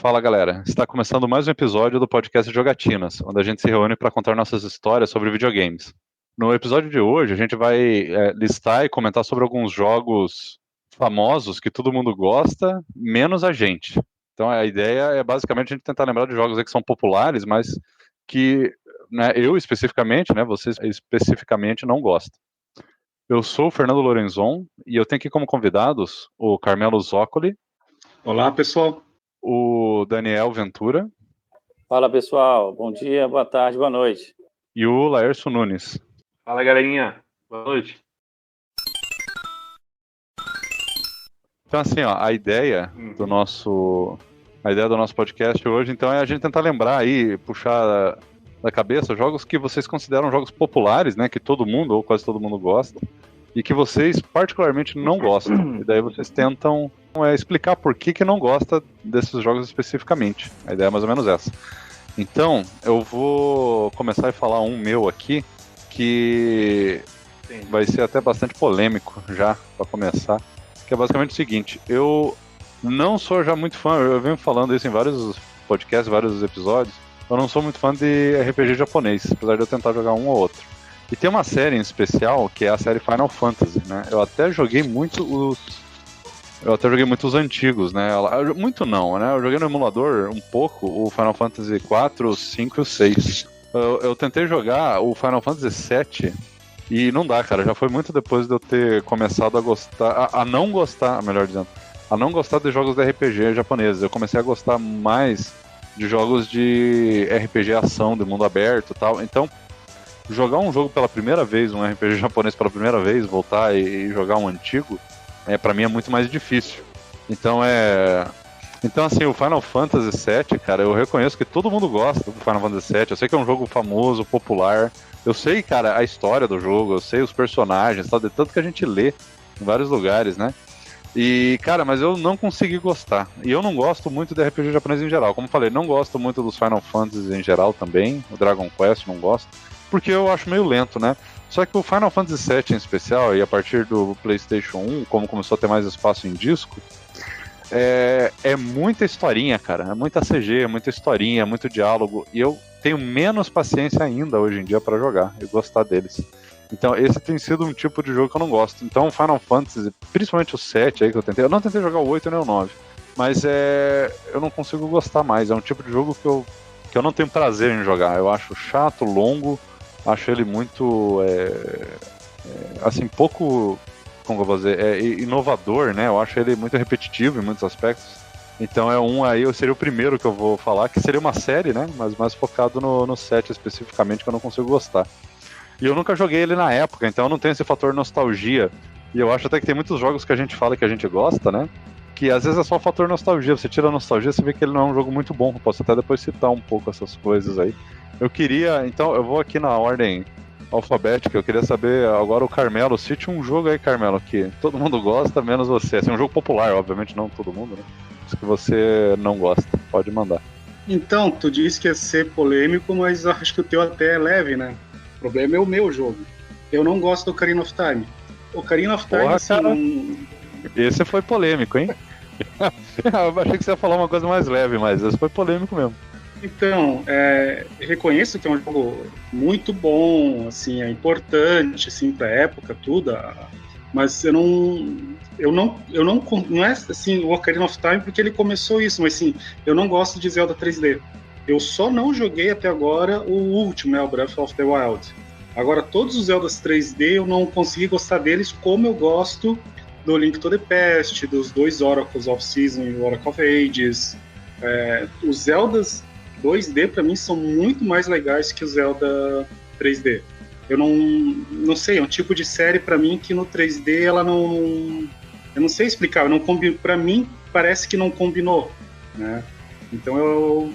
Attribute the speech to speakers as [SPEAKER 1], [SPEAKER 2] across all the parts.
[SPEAKER 1] Fala galera, está começando mais um episódio do podcast Jogatinas, onde a gente se reúne para contar nossas histórias sobre videogames. No episódio de hoje a gente vai listar e comentar sobre alguns jogos famosos que todo mundo gosta, menos a gente. Então a ideia é basicamente a gente tentar lembrar de jogos aí que são populares, mas que eu especificamente, vocês especificamente não gostam. Eu sou o Fernando Lorenzon e eu tenho aqui como convidados o Carmelo Zoccoli.
[SPEAKER 2] Olá, pessoal.
[SPEAKER 1] O Daniel Ventura.
[SPEAKER 3] Fala, pessoal. Bom dia, boa tarde, boa noite.
[SPEAKER 1] E o Laércio Nunes.
[SPEAKER 4] Fala, galerinha. Boa noite.
[SPEAKER 1] Então, assim, a ideia do nosso podcast hoje, então, é a gente tentar lembrar aí, puxar da cabeça jogos que vocês consideram jogos populares, né, que todo mundo, ou quase todo mundo gosta, e que vocês particularmente não gostam. E daí vocês tentam explicar por que não gosta desses jogos especificamente. A ideia é mais ou menos essa. Então, eu vou começar a falar um meu aqui, que vai ser até bastante polêmico já, para começar, que é basicamente o seguinte: eu não sou já muito fã, eu venho falando isso em vários podcasts, vários episódios, eu não sou muito fã de RPG japonês, apesar de eu tentar jogar um ou outro. E tem uma série em especial, que é a série Final Fantasy, né? Eu até joguei muito os antigos, né? Muito não, né? Eu joguei no emulador um pouco o Final Fantasy 4, 5 e o 6. Eu tentei jogar o Final Fantasy 7 e não dá, cara. Já foi muito depois de eu ter começado a gostar, a não gostar, melhor dizendo, a não gostar de jogos de RPG japoneses. Eu comecei a gostar mais de jogos de RPG ação, de mundo aberto e tal. Então, jogar um jogo pela primeira vez, um RPG japonês pela primeira vez, voltar e jogar um antigo, pra mim é muito mais difícil. Então assim, o Final Fantasy VII, cara, eu reconheço que todo mundo gosta do Final Fantasy VII. Eu sei que é um jogo famoso, popular. Eu sei, cara, a história do jogo, eu sei os personagens, tal, de tanto que a gente lê em vários lugares, né? E, cara, mas eu não consegui gostar. E eu não gosto muito de RPG japonês em geral. Como eu falei, não gosto muito dos Final Fantasy em geral também. O Dragon Quest não gosto, porque eu acho meio lento, né? Só que o Final Fantasy VII em especial, e a partir do PlayStation 1, como começou a ter mais espaço em disco, é muita historinha, cara. É muita CG, é muita historinha, é muito diálogo. E eu tenho menos paciência ainda hoje em dia para jogar e gostar deles. Então esse tem sido um tipo de jogo que eu não gosto. Então o Final Fantasy, principalmente o 7 aí que eu não tentei jogar o 8 nem o 9, mas eu não consigo gostar mais. É um tipo de jogo que eu não tenho prazer em jogar. Eu acho chato, longo, acho ele muito assim, pouco, como eu vou dizer, inovador, né? Eu acho ele muito repetitivo em muitos aspectos. Então eu seria o primeiro que eu vou falar, que seria uma série, né? Mas mais focado no 7 especificamente, que eu não consigo gostar. E eu nunca joguei ele na época, então eu não tenho esse fator nostalgia. E eu acho até que tem muitos jogos que a gente fala que a gente gosta, né? Que às vezes é só o fator nostalgia. Você tira a nostalgia, você vê que ele não é um jogo muito bom. Eu posso até depois citar um pouco essas coisas aí. Então eu vou aqui na ordem alfabética. Eu queria saber agora o Carmelo. Cite um jogo aí, Carmelo, que todo mundo gosta, menos você. Assim, um jogo popular, obviamente, não todo mundo, né? Mas que você não gosta. Pode mandar.
[SPEAKER 2] Então, tu disse que ia ser polêmico, mas eu acho que o teu até é leve, né? O problema é o meu jogo. Eu não gosto do Ocarina of Time. O Ocarina of Time, assim...
[SPEAKER 1] Esse foi polêmico, hein? Eu achei que você ia falar uma coisa mais leve, mas esse foi polêmico mesmo.
[SPEAKER 2] Então, reconheço que é um jogo muito bom, assim, é importante, assim, pra época, tudo, mas não é, assim, o Ocarina of Time porque ele começou isso, mas, assim, eu não gosto de Zelda 3D. Eu só não joguei até agora o último, né, o Breath of the Wild. Agora, todos os Zeldas 3D eu não consegui gostar deles como eu gosto do Link to the Past, dos dois Oracles of Season e o Oracle of Ages. Os Zeldas 2D, pra mim, são muito mais legais que o Zelda 3D. Eu não sei, é um tipo de série pra mim que no 3D ela não... Eu não sei explicar, pra mim parece que não combinou, né? Então eu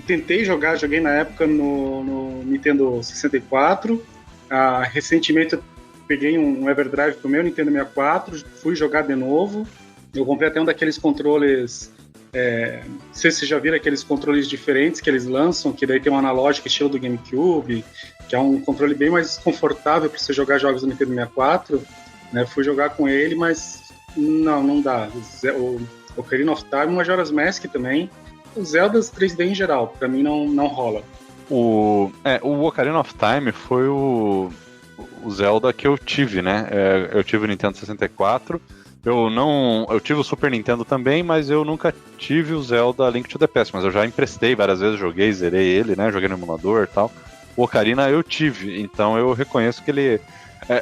[SPEAKER 2] tentei joguei na época no Nintendo 64, recentemente eu peguei um Everdrive pro meu Nintendo 64, fui jogar de novo, eu comprei até um daqueles controles, não sei se vocês já viram aqueles controles diferentes que eles lançam, que daí tem um analógico estilo do GameCube, que é um controle bem mais confortável para você jogar jogos do Nintendo 64, né? Fui jogar com ele, mas não dá. O Ocarina of Time, Majora's Mask também, os Zeldas 3D em geral, pra mim não rola.
[SPEAKER 1] O Ocarina of Time foi o Zelda que eu tive, né? Eu tive o Nintendo 64. Eu tive o Super Nintendo também, mas eu nunca tive o Zelda Link to the Past, mas eu já emprestei várias vezes, joguei, zerei ele, né? Joguei no emulador e tal. O Ocarina eu tive, então eu reconheço que ele...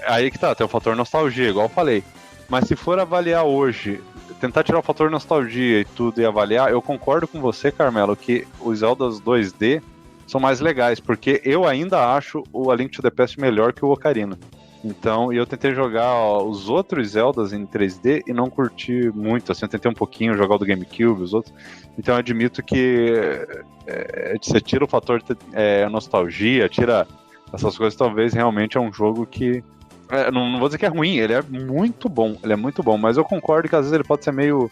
[SPEAKER 1] aí que tá, tem o fator nostalgia, igual eu falei. Mas se for avaliar hoje, tentar tirar o fator nostalgia e tudo e avaliar, eu concordo com você, Carmelo, que os Zeldas 2D são mais legais, porque eu ainda acho o A Link to the Past melhor que o Ocarina. Então, eu tentei jogar os outros Zeldas em 3D e não curti muito, assim, eu tentei um pouquinho jogar o do GameCube, os outros. Então, eu admito que você tira o fator nostalgia, tira essas coisas, talvez realmente é um jogo que... não vou dizer que é ruim, ele é muito bom, mas eu concordo que às vezes ele pode ser meio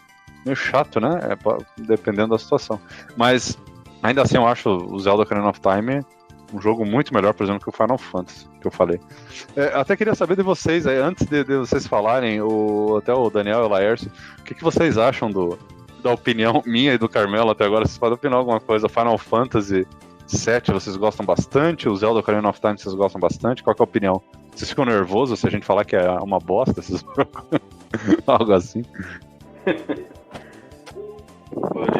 [SPEAKER 1] chato, né? Dependendo da situação. Mas, ainda assim, eu acho o Zelda Ocarina of Time um jogo muito melhor, por exemplo, que o Final Fantasy, que eu falei. Até queria saber de vocês, antes de vocês falarem, até o Daniel e o Laércio, o que vocês acham da opinião minha e do Carmelo até agora? Vocês podem opinar alguma coisa? Final Fantasy VII vocês gostam bastante? O Zelda Ocarina of Time vocês gostam bastante? Qual que é a opinião? Vocês ficam nervosos se a gente falar que é uma bosta esses jogos? Algo assim.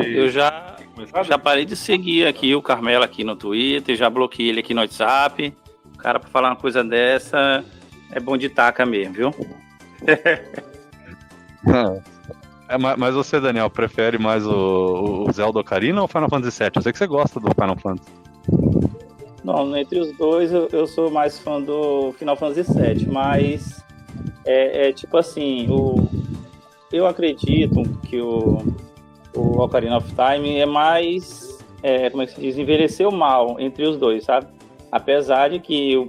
[SPEAKER 3] Eu já parei de seguir aqui o Carmelo aqui no Twitter, já bloqueei ele aqui no WhatsApp. O cara, pra falar uma coisa dessa, é bom de taca mesmo, viu?
[SPEAKER 1] Mas você, Daniel, prefere mais o Zelda Ocarina ou o Final Fantasy VII? Eu sei que você gosta do Final Fantasy.
[SPEAKER 3] Não, entre os dois eu sou mais fã do Final Fantasy VII, mas tipo assim, eu acredito que o Ocarina of Time é mais, como é que se diz, envelheceu mal entre os dois, sabe? Apesar de que o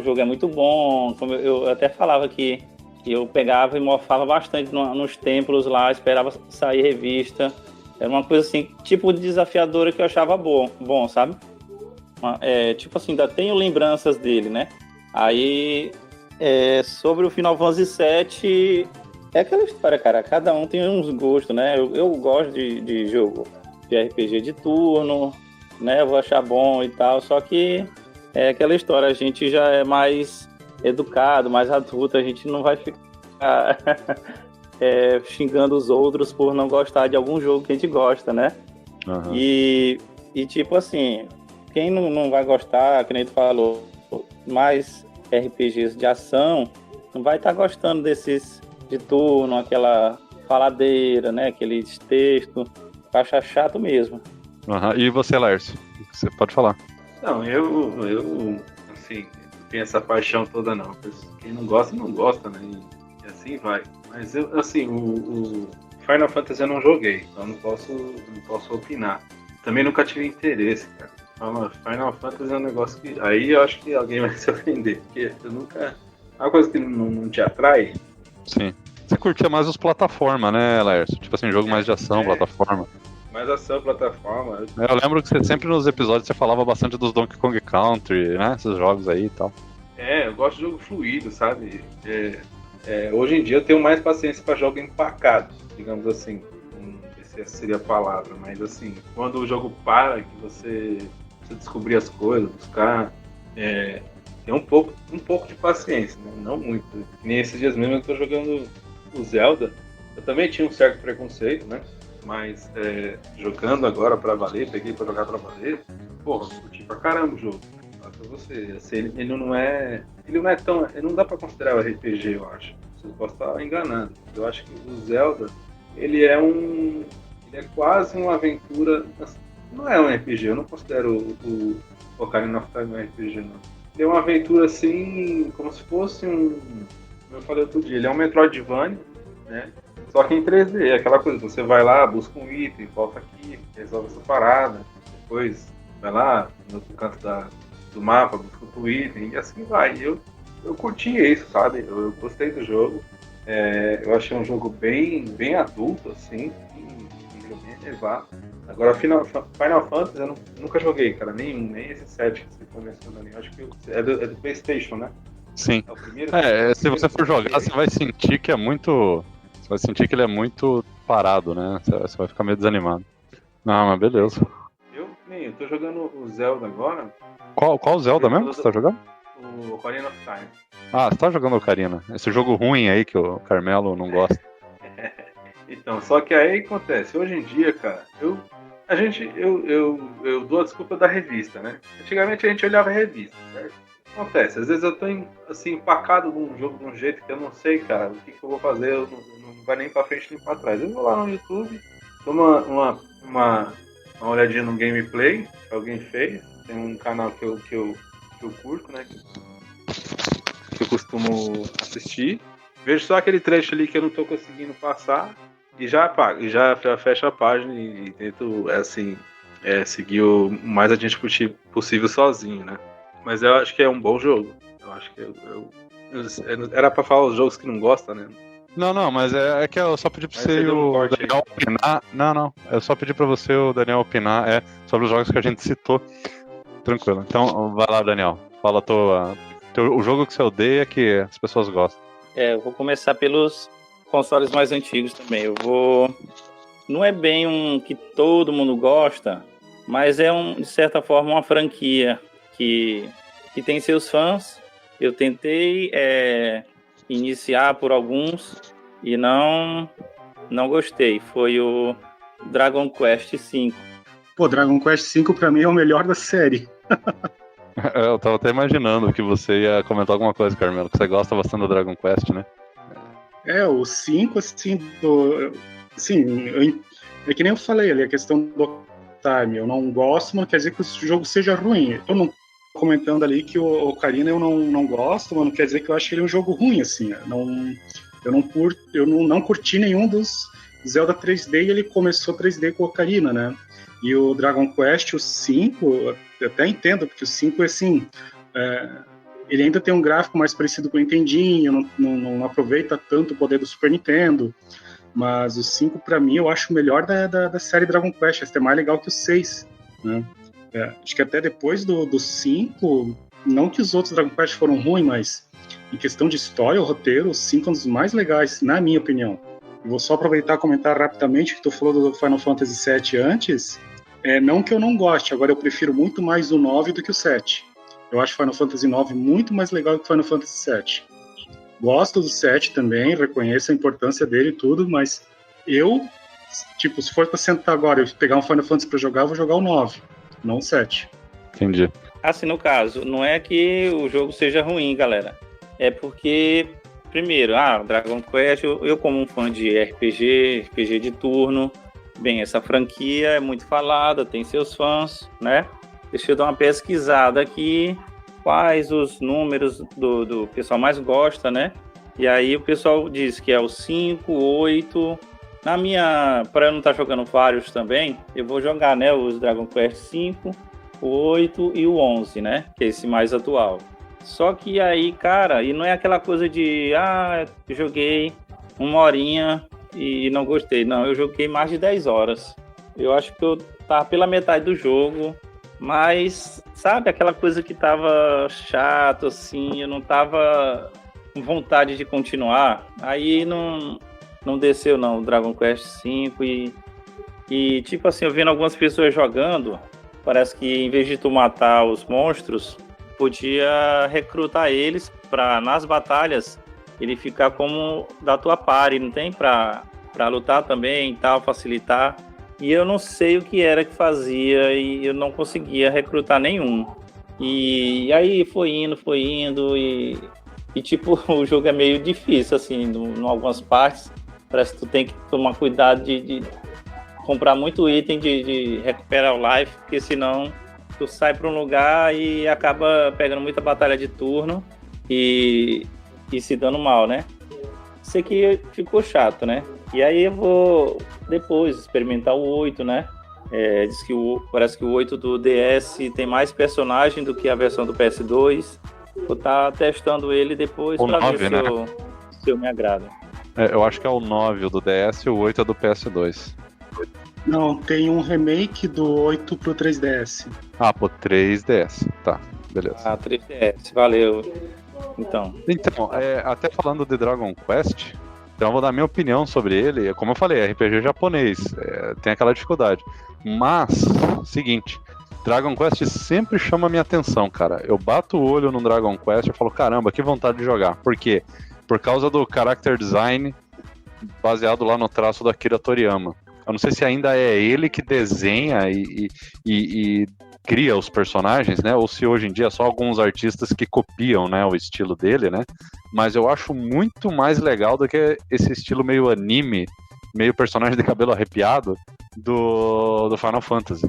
[SPEAKER 3] jogo é muito bom, como eu até falava que eu pegava e morfava bastante nos templos lá, esperava sair revista, era uma coisa assim, tipo desafiadora que eu achava bom, sabe? Tipo assim, ainda tenho lembranças dele, né? Aí, sobre o Final Fantasy VII, é aquela história, cara, cada um tem uns gostos, né? Eu gosto de jogo de RPG de turno, né? Eu vou achar bom e tal, só que é aquela história, a gente já é mais educado, mais adulto, a gente não vai ficar xingando os outros por não gostar de algum jogo que a gente gosta, né? Uhum. E tipo assim, quem não vai gostar, que nem tu falou, mais RPGs de ação, não vai estar gostando desses de turno, aquela faladeira, né? Aqueles textos, acha chato mesmo.
[SPEAKER 1] Uhum. E você, Lércio? Você pode falar.
[SPEAKER 4] Não, eu assim, não tenho essa paixão toda não. Quem não gosta, né? E assim vai. Mas eu, assim, o Final Fantasy eu não joguei, então não posso opinar. Também nunca tive interesse, cara. Final Fantasy é um negócio que... Aí eu acho que alguém vai se ofender, porque eu nunca... É uma coisa que não te atrai.
[SPEAKER 1] Sim. Você curtia mais os plataformas, né, Laércio? Tipo assim, jogo mais de ação, plataforma.
[SPEAKER 4] Mais ação, plataforma.
[SPEAKER 1] Eu lembro que você sempre nos episódios você falava bastante dos Donkey Kong Country, né? Esses jogos aí e tal.
[SPEAKER 4] Eu gosto de jogo fluido, sabe? Hoje em dia eu tenho mais paciência para jogo empacado, digamos assim. Não sei se essa seria a palavra, mas assim, quando o jogo para, que você descobrir as coisas, buscar, tem um pouco de paciência, né? Não muito. Nem esses dias mesmo eu tô jogando o Zelda. Eu também tinha um certo preconceito, né? Mas jogando agora pra valer, peguei pra jogar pra valer, porra, curti pra caramba o jogo. Fala pra você, assim, ele não é tão, ele não dá pra considerar o RPG, eu acho. Vocês podem estar enganando. Eu acho que o Zelda, ele é quase uma aventura. Não é um RPG, eu não considero o Ocarina of Time um RPG, não. Ele é uma aventura assim, como se fosse como eu falei outro dia, ele é um Metroidvania, né? Só que em 3D, é aquela coisa, você vai lá, busca um item, volta aqui, resolve essa parada, depois vai lá, no outro canto do mapa, busca outro item, e assim vai. Eu curti isso, sabe? Eu gostei do jogo. Eu achei um jogo bem adulto, assim, bem elevado. Agora, Final Fantasy eu nunca joguei, cara, nem esse 7 que você foi mencionando. Eu acho que é do PlayStation, né?
[SPEAKER 1] Sim.
[SPEAKER 4] É o primeiro
[SPEAKER 1] se você for jogar, você vai sentir que é muito... Você vai sentir que ele é muito parado, né? Você vai ficar meio desanimado. Ah, mas beleza.
[SPEAKER 4] Eu tô jogando o Zelda agora,
[SPEAKER 1] Qual Zelda mesmo que você tá jogando?
[SPEAKER 4] o Ocarina of Time.
[SPEAKER 1] Ah, você tá jogando Ocarina. Esse jogo ruim aí que o Carmelo não gosta.
[SPEAKER 4] Então, só que aí acontece, hoje em dia, cara, eu dou a desculpa da revista, né? Antigamente a gente olhava a revista, certo? Acontece, às vezes eu tô assim, empacado num jogo de um jeito que eu não sei, cara, o que eu vou fazer, eu não vai nem pra frente nem pra trás. Eu vou lá no YouTube, dou uma olhadinha no gameplay que alguém fez, tem um canal que eu curto, né? Que eu costumo assistir. Vejo só aquele trecho ali que eu não tô conseguindo passar e já apago, e já fecho a página e tento, seguir o mais adiante possível sozinho, né? Mas eu acho que é um bom jogo. Eu acho que era pra falar os jogos que não gosta, né?
[SPEAKER 1] Não, mas é que eu só pedi pra você e o Daniel opinar. Não, eu só pedi pra você e o Daniel opinar sobre os jogos que a gente citou. Tranquilo. Então, vai lá, Daniel. Fala o jogo que você odeia que as pessoas gostam.
[SPEAKER 3] Eu vou começar pelos consoles mais antigos também. Não é bem um que todo mundo gosta, mas é de certa forma uma franquia que tem seus fãs. Eu tentei iniciar por alguns e não gostei. Foi o Dragon Quest V.
[SPEAKER 2] Pô, Dragon Quest V pra mim é o melhor da série.
[SPEAKER 1] Eu tava até imaginando que você ia comentar alguma coisa, Carmelo, que você gosta bastante do Dragon Quest, né?
[SPEAKER 2] O 5, assim, é que nem eu falei ali, a questão do time. Eu não gosto, mas não quer dizer que o jogo seja ruim. Eu não tô comentando ali que o Ocarina eu não gosto, mas não quer dizer que eu acho ele um jogo ruim, assim. Eu não curti nenhum dos Zelda 3D e ele começou 3D com o Ocarina, né? E o Dragon Quest, o 5, eu até entendo, porque o 5 assim, ele ainda tem um gráfico mais parecido com o Nintendinho, não aproveita tanto o poder do Super Nintendo, mas o 5, para mim, eu acho o melhor da série Dragon Quest, até mais legal que o 6, né? Acho que até depois do 5, não que os outros Dragon Quest foram ruins, mas em questão de história, o roteiro, o 5 é um dos mais legais, na minha opinião. Eu vou só aproveitar e comentar rapidamente que tu falou do Final Fantasy VII antes. Não que eu não goste, agora eu prefiro muito mais o 9 do que o 7. Eu acho Final Fantasy IX muito mais legal que Final Fantasy VII. Gosto do 7 também, reconheço a importância dele e tudo, mas se for pra sentar agora e pegar um Final Fantasy pra jogar, eu vou jogar o 9, não o 7.
[SPEAKER 1] Entendi.
[SPEAKER 3] Assim, no caso, não é que o jogo seja ruim, galera. É porque, primeiro, Dragon Quest, eu como um fã de RPG de turno, bem, essa franquia é muito falada, tem seus fãs, né? Deixa eu dar uma pesquisada aqui, quais os números do pessoal mais gosta, né? E aí o pessoal diz que é o 5, 8. Para eu não estar jogando vários também, eu vou jogar, né, os Dragon Quest 5, o 8 e o 11, né? Que é esse mais atual. Só que aí, cara, e não é aquela coisa de, eu joguei uma horinha e não gostei. Não, eu joguei mais de 10 horas. Eu acho que eu tava pela metade do jogo, mas, sabe, aquela coisa que tava chato, assim, eu não tava com vontade de continuar. Aí não desceu, não, o Dragon Quest V e, tipo assim, eu vendo algumas pessoas jogando, parece que em vez de tu matar os monstros, podia recrutar eles para nas batalhas ele ficar como da tua party, não tem? Pra lutar também e tal, facilitar. E eu não sei o que era que fazia e eu não conseguia recrutar nenhum. E aí foi indo e tipo, o jogo é meio difícil, assim, em algumas partes. Parece que tu tem que tomar cuidado de comprar muito item de recuperar o life, porque senão tu sai para um lugar e acaba pegando muita batalha de turno e se dando mal, né? Isso aqui ficou chato, né? E aí eu vou depois experimentar o 8, né? Diz que parece que o 8 do DS tem mais personagem do que a versão do PS2. Vou estar testando ele depois para ver se eu me agrada.
[SPEAKER 1] Eu acho que é o 9 do DS e o 8 é do PS2.
[SPEAKER 2] Não, tem um remake do 8 pro 3DS.
[SPEAKER 1] Pro 3DS. Tá, beleza.
[SPEAKER 3] 3DS, valeu. Então,
[SPEAKER 1] até falando de Dragon Quest, Então eu vou dar minha opinião sobre ele. Como eu falei, RPG japonês, tem aquela dificuldade. Mas, seguinte, Dragon Quest sempre chama minha atenção, cara. Eu bato o olho no Dragon Quest e falo, caramba, que vontade de jogar. Por quê? Por causa do character design baseado lá no traço da Akira Toriyama. Eu não sei se ainda é ele que desenha e cria os personagens, né? Ou se hoje em dia é só alguns artistas que copiam, né, o estilo dele, né? Mas eu acho muito mais legal do que esse estilo meio anime, meio personagem de cabelo arrepiado do Final Fantasy.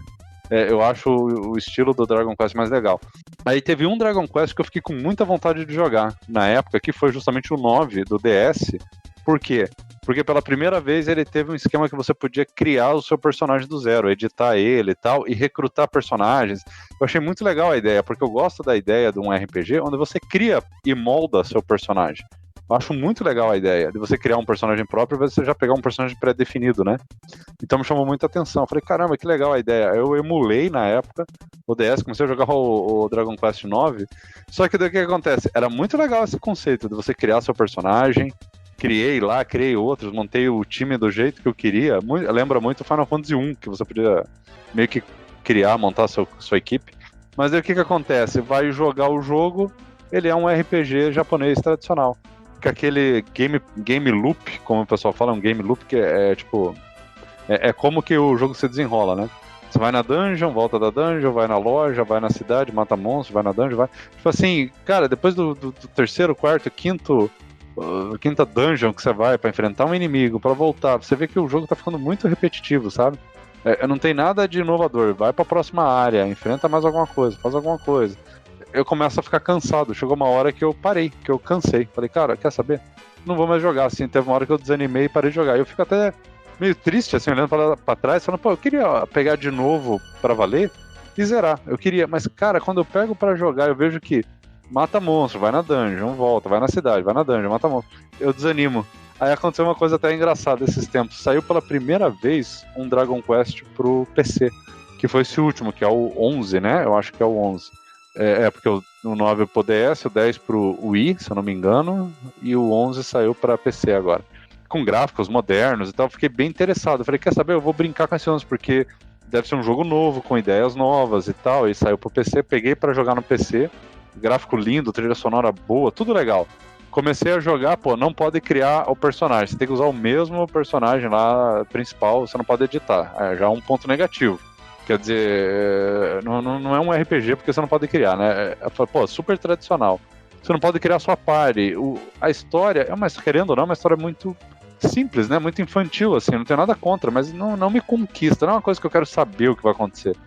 [SPEAKER 1] Eu acho o estilo do Dragon Quest mais legal. Aí teve um Dragon Quest que eu fiquei com muita vontade de jogar na época, que foi justamente o 9 do DS. Por quê? Porque pela primeira vez ele teve um esquema que você podia criar o seu personagem do zero, editar ele e tal, e recrutar personagens. Eu achei muito legal a ideia, porque eu gosto da ideia de um RPG onde você cria e molda seu personagem. Eu acho muito legal a ideia de você criar um personagem próprio e você já pegar um personagem pré-definido, né? Então me chamou muita atenção. Eu falei, caramba, que legal a ideia. Eu emulei na época o DS, comecei a jogar o Dragon Quest 9. Só que daí o que acontece? Era muito legal esse conceito de você criar seu personagem. Criei outros, montei o time do jeito que eu queria. Lembra muito o Final Fantasy 1, que você podia meio que criar, montar sua equipe. Mas aí o que acontece? Vai jogar o jogo, ele é um RPG japonês tradicional. Que aquele game loop, como o pessoal fala, um game loop que tipo... É como que o jogo se desenrola, né? Você vai na dungeon, volta da dungeon, vai na loja, vai na cidade, mata monstros, vai na dungeon, vai... Tipo assim, cara, depois do terceiro, quarto, quinta dungeon que você vai pra enfrentar um inimigo, pra voltar, você vê que o jogo tá ficando muito repetitivo, sabe? Não tem nada de inovador. Vai pra próxima área, enfrenta mais alguma coisa, faz alguma coisa. Eu começo a ficar cansado. Chegou uma hora que eu parei, que eu cansei. Falei, cara, quer saber? Não vou mais jogar assim. Teve uma hora que eu desanimei e parei de jogar. Eu fico até meio triste, assim, olhando pra trás, falando, pô, eu queria pegar de novo pra valer e zerar. Eu queria, mas, cara, quando eu pego pra jogar, eu vejo que mata monstro, vai na dungeon, volta, vai na cidade, vai na dungeon, mata monstro. Eu desanimo. Aí aconteceu uma coisa até engraçada esses tempos. Saiu pela primeira vez um Dragon Quest pro PC, que foi esse último, que é o 11, né? Eu acho que é o 11. Porque o 9 pro DS, o 10 pro Wii, se eu não me engano, e o 11 saiu pra PC agora. Com gráficos modernos e tal, fiquei bem interessado. Falei, quer saber, eu vou brincar com esse 11, porque deve ser um jogo novo, com ideias novas e tal, e saiu pro PC, peguei pra jogar no PC, gráfico lindo, trilha sonora boa, tudo legal. Comecei a jogar, pô, não pode criar o personagem, você tem que usar o mesmo personagem lá, principal, você não pode editar, já é um ponto negativo. Quer dizer, não é um RPG porque você não pode criar, né? Pô, super tradicional. Você não pode criar sua party. A história querendo ou não, é uma história muito simples, né? Muito infantil, assim, não tenho nada contra, mas não me conquista, não é uma coisa que eu quero saber o que vai acontecer.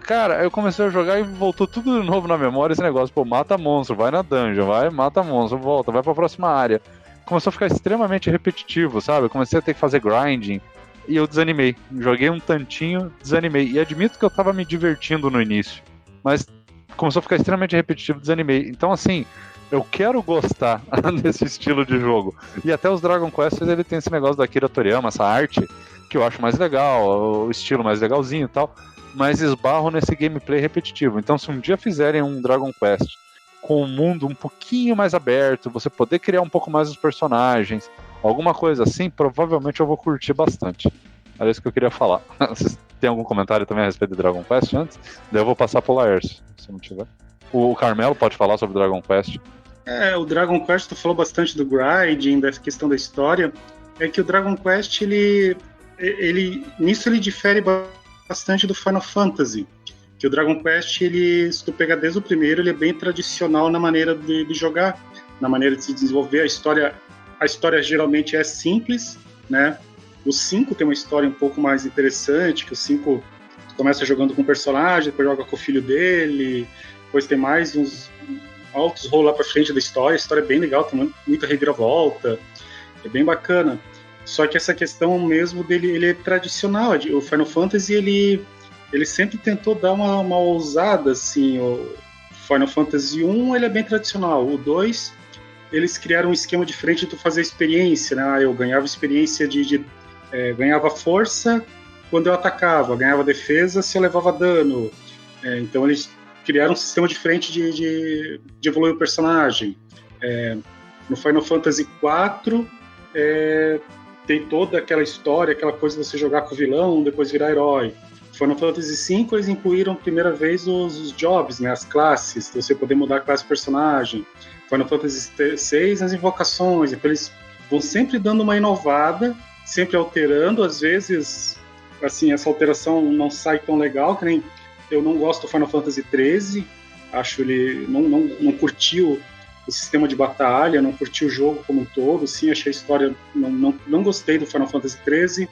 [SPEAKER 1] Cara, eu comecei a jogar e voltou tudo de novo na memória esse negócio, pô, mata monstro, vai na dungeon, mata monstro, volta, vai pra próxima área. Começou a ficar extremamente repetitivo, sabe? Eu comecei a ter que fazer grinding. E eu desanimei. Joguei um tantinho, desanimei. E admito que eu tava me divertindo no início. Mas começou a ficar extremamente repetitivo, desanimei. Então, assim, eu quero gostar desse estilo de jogo. E até os Dragon Quest, ele tem esse negócio da Akira Toriyama, essa arte, que eu acho mais legal, o estilo mais legalzinho e tal. Mas esbarro nesse gameplay repetitivo. Então, se um dia fizerem um Dragon Quest com um mundo um pouquinho mais aberto, você poder criar um pouco mais os personagens, alguma coisa assim, provavelmente eu vou curtir bastante. Era isso que eu queria falar. Vocês têm algum comentário também a respeito de Dragon Quest antes? Daí eu vou passar pro Laércio, se não tiver. O Carmelo pode falar sobre Dragon Quest.
[SPEAKER 2] O Dragon Quest, tu falou bastante do grinding, dessa questão da história. É que o Dragon Quest, nisso ele difere bastante do Final Fantasy. Que o Dragon Quest, se tu pegar desde o primeiro, ele é bem tradicional na maneira de jogar, na maneira de se desenvolver. A história geralmente é simples, né? O 5 tem uma história um pouco mais interessante, que o 5 começa jogando com o personagem, depois joga com o filho dele, depois tem mais uns altos rolos lá pra frente da história. A história é bem legal, tem muita reviravolta, é bem bacana. Só que essa questão mesmo dele, ele é tradicional. O Final Fantasy, ele sempre tentou dar uma ousada, assim. O Final Fantasy 1, ele é bem tradicional. O 2, eles criaram um esquema diferente de tu fazer experiência, né? Eu ganhava experiência ganhava força quando eu atacava, ganhava defesa se eu levava dano. Então eles criaram um sistema diferente de evoluir o personagem. No Final Fantasy 4, tem toda aquela história, aquela coisa de você jogar com o vilão, depois virar herói. Final Fantasy V, eles incluíram a primeira vez os jobs, né, as classes, você poder mudar a classe do personagem. Final Fantasy VI, as invocações. Então eles vão sempre dando uma inovada, sempre alterando. Às vezes, assim, essa alteração não sai tão legal, que nem eu não gosto do Final Fantasy XIII, acho ele não curtiu o sistema de batalha, não curti o jogo como um todo, sim, achei a história, não gostei do Final Fantasy XIII,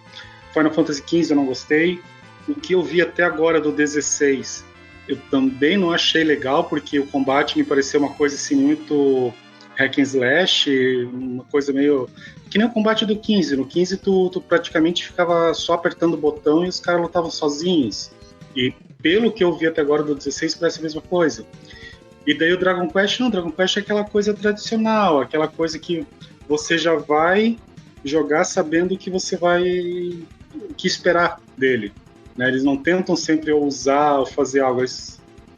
[SPEAKER 2] Final Fantasy XV eu não gostei, o que eu vi até agora do 16 eu também não achei legal, porque o combate me pareceu uma coisa assim muito hack and slash, uma coisa meio que nem o combate do 15, no 15 tu praticamente ficava só apertando o botão e os caras lutavam sozinhos, e pelo que eu vi até agora do 16 parece a mesma coisa. E daí o Dragon Quest não, Dragon Quest é aquela coisa tradicional, aquela coisa que você já vai jogar sabendo que você vai que esperar dele, né? Eles não tentam sempre ousar ou fazer algo,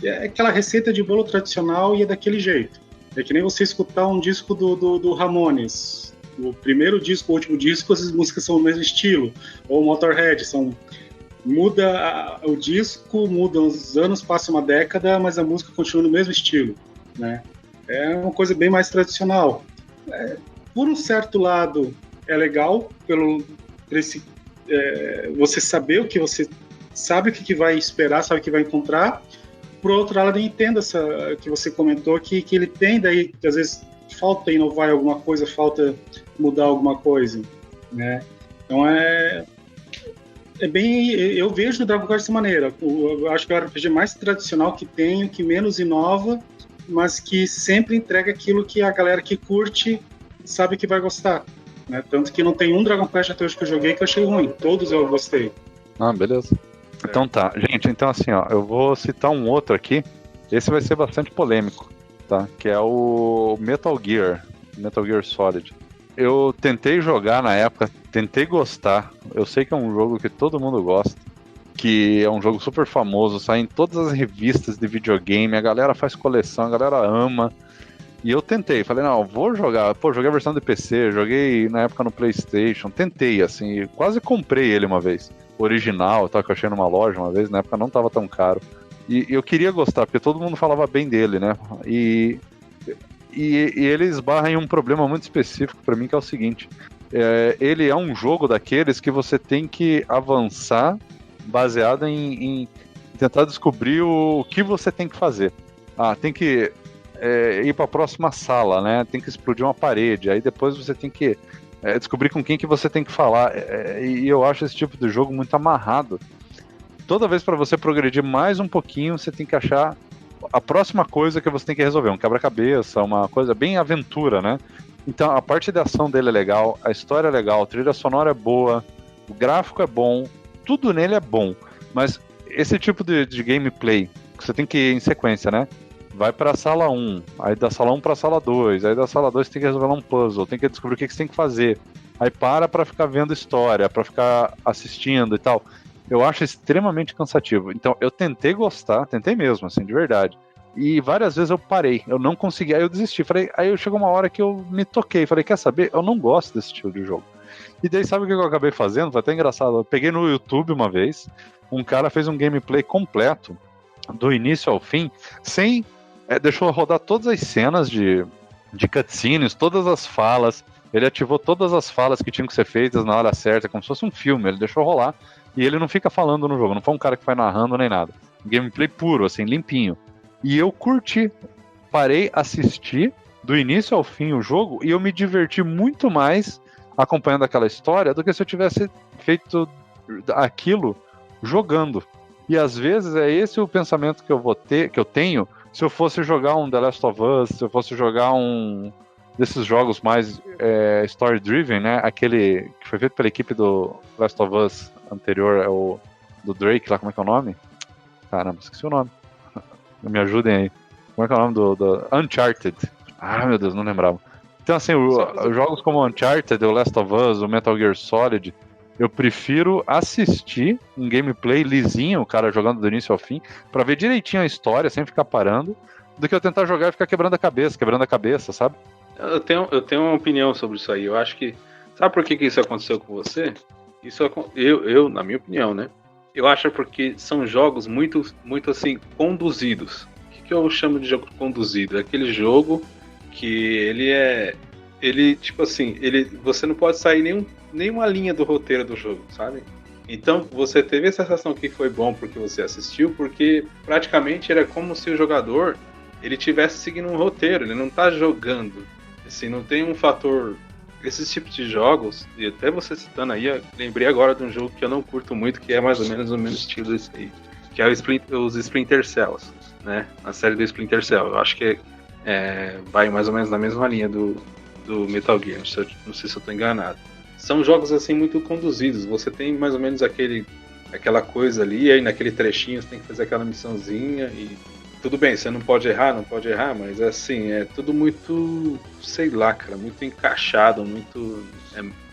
[SPEAKER 2] é aquela receita de bolo tradicional e é daquele jeito. É que nem você escutar um disco do Ramones, o primeiro disco, o último disco, as músicas são o mesmo estilo, ou Motorhead, muda o disco, muda os anos, passa uma década, mas a música continua no mesmo estilo, né? É uma coisa bem mais tradicional. Por um certo lado, é legal, você saber o que você sabe o que vai esperar, sabe o que vai encontrar. Por outro lado, eu entendo essa que você comentou, que ele tem daí, que às vezes falta inovar alguma coisa, falta mudar alguma coisa, né? Então eu vejo o Dragon Quest dessa maneira. Eu acho que é o RPG mais tradicional que tem, que menos inova, mas que sempre entrega aquilo que a galera que curte sabe que vai gostar, né? Tanto que não tem um Dragon Quest até hoje que eu joguei que eu achei ruim. Todos eu gostei.
[SPEAKER 1] Ah, beleza. Então tá. Gente, então assim, ó, eu vou citar um outro aqui. Esse vai ser bastante polêmico, tá? Que é o Metal Gear Solid. Eu tentei jogar na época, tentei gostar. Eu sei que é um jogo que todo mundo gosta, que é um jogo super famoso, sai em todas as revistas de videogame, a galera faz coleção, a galera ama. E eu tentei, falei, não, vou jogar. Pô, joguei a versão de PC, joguei na época no PlayStation, tentei, assim, quase comprei ele uma vez. Original, tal, que eu achei numa loja uma vez, na época não tava tão caro. E eu queria gostar, porque todo mundo falava bem dele, né? E ele esbarra em um problema muito específico pra mim, que é o seguinte: ele é um jogo daqueles que você tem que avançar baseado em tentar descobrir o que você tem que fazer. Tem que ir pra próxima sala, né? Tem que explodir uma parede, aí depois você tem que descobrir com quem que você tem que falar. E eu acho esse tipo de jogo muito amarrado. Toda vez para você progredir mais um pouquinho, você tem que achar a próxima coisa que você tem que resolver, um quebra-cabeça, uma coisa bem aventura, né? Então a parte de ação dele é legal, a história é legal, a trilha sonora é boa, o gráfico é bom, tudo nele é bom, mas esse tipo de gameplay, que você tem que ir em sequência, né? Vai pra sala 1, aí da sala 1 pra sala 2, aí da sala 2 você tem que resolver um puzzle, tem que descobrir o que você tem que fazer, aí pra ficar vendo história, pra ficar assistindo e tal. Eu acho extremamente cansativo. Então, eu tentei gostar, tentei mesmo, assim, de verdade. E várias vezes eu parei, eu não consegui, aí eu desisti. Aí chegou uma hora que eu me toquei, falei, quer saber? Eu não gosto desse estilo de jogo. E daí, sabe o que eu acabei fazendo? Foi até engraçado. Eu peguei no YouTube uma vez, um cara fez um gameplay completo, do início ao fim, sem... deixou rodar todas as cenas de cutscenes, todas as falas. Ele ativou todas as falas que tinham que ser feitas na hora certa, como se fosse um filme. Ele deixou rolar. E ele não fica falando no jogo, não foi um cara que vai narrando nem nada. Gameplay puro, assim, limpinho. E eu curti, parei, assisti do início ao fim o jogo e eu me diverti muito mais acompanhando aquela história do que se eu tivesse feito aquilo jogando. E às vezes é esse o pensamento que eu tenho se eu fosse jogar um The Last of Us, se eu fosse jogar um desses jogos mais story-driven, né? Aquele que foi feito pela equipe do Last of Us anterior, é o do Drake lá, como é que é o nome? Caramba, esqueci o nome. Me ajudem aí. Como é que é o nome do Uncharted? Meu Deus, não lembrava. Então, assim, jogos como Uncharted, o Last of Us, o Metal Gear Solid, eu prefiro assistir um gameplay lisinho, o cara jogando do início ao fim, pra ver direitinho a história, sem ficar parando, do que eu tentar jogar e ficar quebrando a cabeça, sabe?
[SPEAKER 4] Eu tenho uma opinião sobre isso aí. Eu acho que Sabe por que isso aconteceu com você? Eu, na minha opinião, né? Eu acho porque são jogos muito, muito assim, conduzidos. O que eu chamo de jogo conduzido? É aquele jogo que ele, tipo assim, você não pode sair nenhuma linha do roteiro do jogo, sabe? Então, você teve a sensação que foi bom porque você assistiu, porque praticamente era como se o jogador ele tivesse seguindo um roteiro, ele não tá jogando. Assim, não tem um fator... Esses tipos de jogos, e até você citando aí, eu lembrei agora de um jogo que eu não curto muito, que é mais ou menos o mesmo estilo desse aí, que é os Splinter Cells, né? A série do Splinter Cell. Eu acho que vai mais ou menos na mesma linha do Metal Gear, não sei se eu tô enganado. São jogos assim muito conduzidos, você tem mais ou menos aquela coisa ali, e aí naquele trechinho você tem que fazer aquela missãozinha e tudo bem, você não pode errar, mas assim, é tudo muito, sei lá, cara, muito encaixado,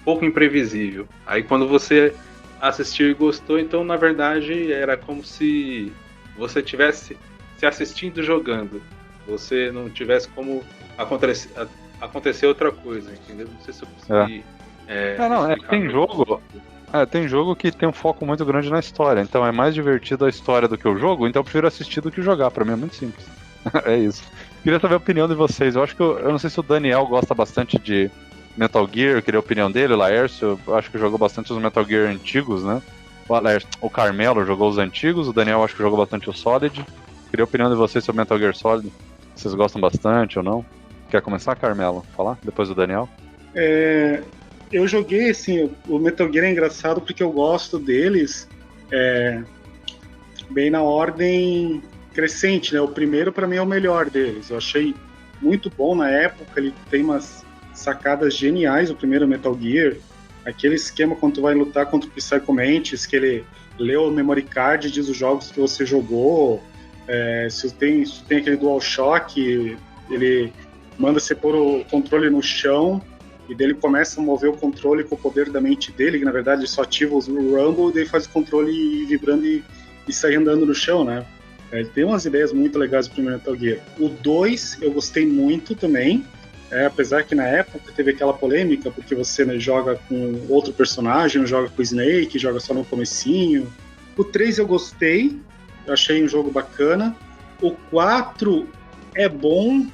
[SPEAKER 4] pouco imprevisível. Aí quando você assistiu e gostou, então na verdade era como se você tivesse se assistindo jogando, você não tivesse como acontecer outra coisa, entendeu? Não sei se eu consegui...
[SPEAKER 1] Tem jogo que tem um foco muito grande na história, então é mais divertido a história do que o jogo, então eu prefiro assistir do que jogar, pra mim é muito simples. É isso. Queria saber a opinião de vocês, eu acho que eu não sei se o Daniel gosta bastante de Metal Gear, eu queria a opinião dele, o Laércio, eu acho que jogou bastante os Metal Gear antigos, né? O Carmelo jogou os antigos, o Daniel acho que jogou bastante o Solid. Queria a opinião de vocês sobre Metal Gear Solid, vocês gostam bastante ou não? Quer começar, Carmelo? Falar? Depois do Daniel?
[SPEAKER 2] Eu joguei, assim, o Metal Gear é engraçado porque eu gosto deles bem na ordem crescente, né? O primeiro, pra mim, é o melhor deles. Eu achei muito bom na época, ele tem umas sacadas geniais, o primeiro Metal Gear. Aquele esquema quando tu vai lutar contra o Psycho Mantis, que ele lê o memory card, diz os jogos que você jogou. Se tem aquele DualShock, ele manda você pôr o controle no chão, e daí ele começa a mover o controle com o poder da mente dele, que na verdade ele só ativa o Rumble, e daí faz o controle ir vibrando e sair andando no chão, né? Ele tem umas ideias muito legais do primeiro Metal Gear. O 2 eu gostei muito também, apesar que na época teve aquela polêmica, porque você, né, joga com outro personagem, não joga com o Snake, joga só no comecinho. O 3 eu gostei, eu achei um jogo bacana. O 4 é bom,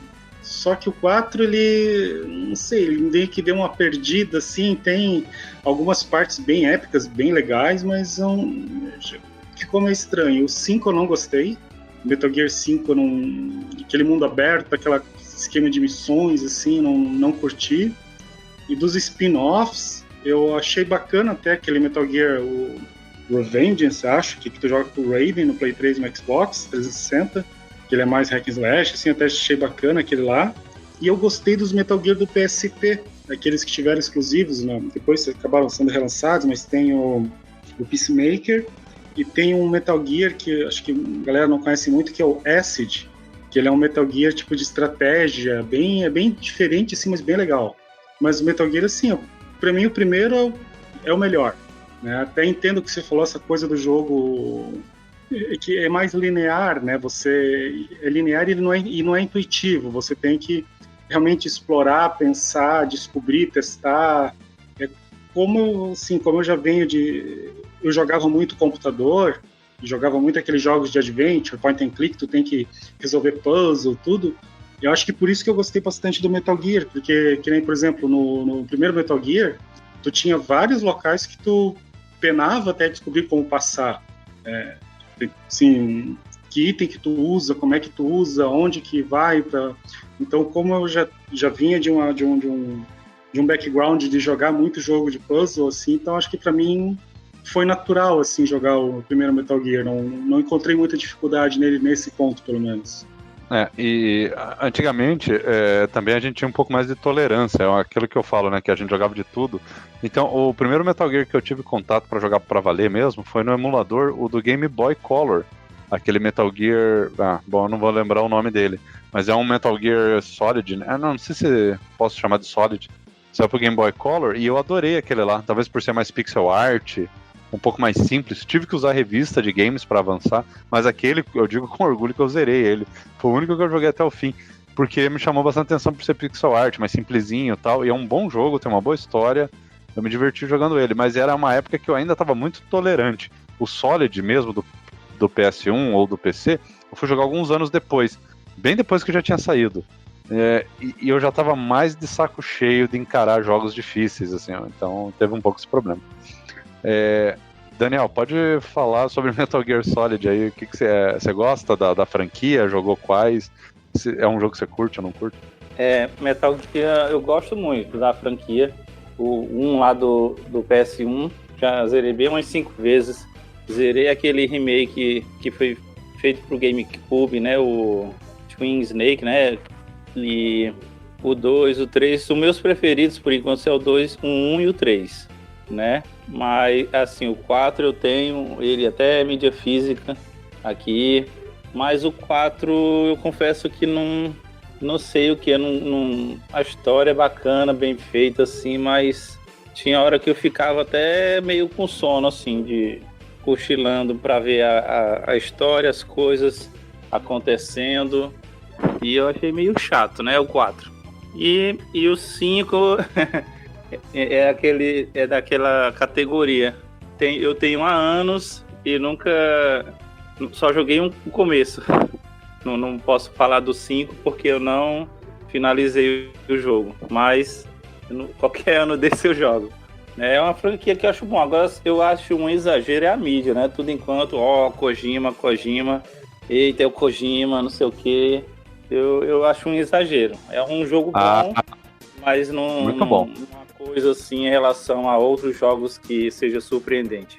[SPEAKER 2] só que o 4, ele, não sei, ele meio que deu uma perdida, assim, tem algumas partes bem épicas, bem legais, mas ficou meio estranho. O 5 eu não gostei, Metal Gear 5, aquele mundo aberto, aquele esquema de missões, assim, não curti. E dos spin-offs, eu achei bacana até aquele Metal Gear, o Revengeance, acho, que tu joga com o Raiden no Play 3 e no Xbox 360, que ele é mais hack and slash, assim, até achei bacana aquele lá. E eu gostei dos Metal Gear do PSP, aqueles que tiveram exclusivos, né? Depois acabaram sendo relançados, mas tem o Peacemaker, e tem um Metal Gear que acho que a galera não conhece muito, que é o Acid, que ele é um Metal Gear tipo de estratégia, é bem diferente, assim, mas bem legal. Mas o Metal Gear, assim, pra mim o primeiro é o melhor, né? Até entendo que você falou essa coisa do jogo que é mais linear, né? Você é linear e não é intuitivo. Você tem que realmente explorar, pensar, descobrir, testar. Como eu já venho eu jogava muito computador, jogava muito aqueles jogos de adventure, point and click, tu tem que resolver puzzle, tudo. Eu acho que por isso que eu gostei bastante do Metal Gear, porque, que nem, por exemplo, no primeiro Metal Gear, tu tinha vários locais que tu penava até descobrir como passar. Assim, que item que tu usa, como é que tu usa, onde que vai. Então, como eu já vinha de um background de jogar muito jogo de puzzle, assim, então acho que para mim foi natural, assim, jogar o primeiro Metal Gear. Não encontrei muita dificuldade nele nesse ponto, pelo menos.
[SPEAKER 1] E antigamente também a gente tinha um pouco mais de tolerância, é aquilo que eu falo, né, que a gente jogava de tudo. Então o primeiro Metal Gear que eu tive contato para jogar para valer mesmo foi no emulador, o do Game Boy Color, aquele Metal Gear, eu não vou lembrar o nome dele, mas é um Metal Gear Solid, né? Não sei se posso chamar de Solid, saiu pro Game Boy Color e eu adorei aquele lá, talvez por ser mais pixel art, um pouco mais simples. Tive que usar revista de games para avançar, mas aquele, eu digo com orgulho que eu zerei ele. Foi o único que eu joguei até o fim, porque me chamou bastante atenção por ser pixel art, mais simplesinho e tal. E é um bom jogo, tem uma boa história. Eu me diverti jogando ele, mas era uma época que eu ainda estava muito tolerante. O Solid mesmo, do PS1 ou do PC, eu fui jogar alguns anos depois, bem depois que já tinha saído. E eu já estava mais de saco cheio de encarar jogos difíceis, assim, então teve um pouco esse problema. Daniel, pode falar sobre Metal Gear Solid aí, o que você gosta da franquia, jogou quais? É um jogo que você curte ou não curte?
[SPEAKER 3] Metal Gear eu gosto muito da franquia. O 1 lá do PS1, já zerei bem umas 5 vezes. Zerei aquele remake que foi feito pro GameCube, né? O Twin Snake, né? E o 2, o 3, os meus preferidos por enquanto são o 2, o 1 e o 3, né? Mas, assim, o 4 eu tenho ele até mídia física aqui, mas o 4 eu confesso que não sei o que, a história é bacana, bem feita, assim, mas tinha hora que eu ficava até meio com sono, assim, de cochilando para ver a história, as coisas acontecendo, e eu achei meio chato, né, o 4. E o 5 é daquela categoria. Eu tenho há anos e só joguei um começo. Não posso falar do 5 porque eu não finalizei o jogo, mas qualquer ano desse eu jogo. É uma franquia que eu acho bom. Agora eu acho um exagero a mídia, né? Tudo enquanto, Kojima, eita, é o Kojima, não sei o quê. Eu acho um exagero. É um jogo bom, mas
[SPEAKER 1] muito bom.
[SPEAKER 3] Uma coisa assim em relação a outros jogos que seja surpreendente.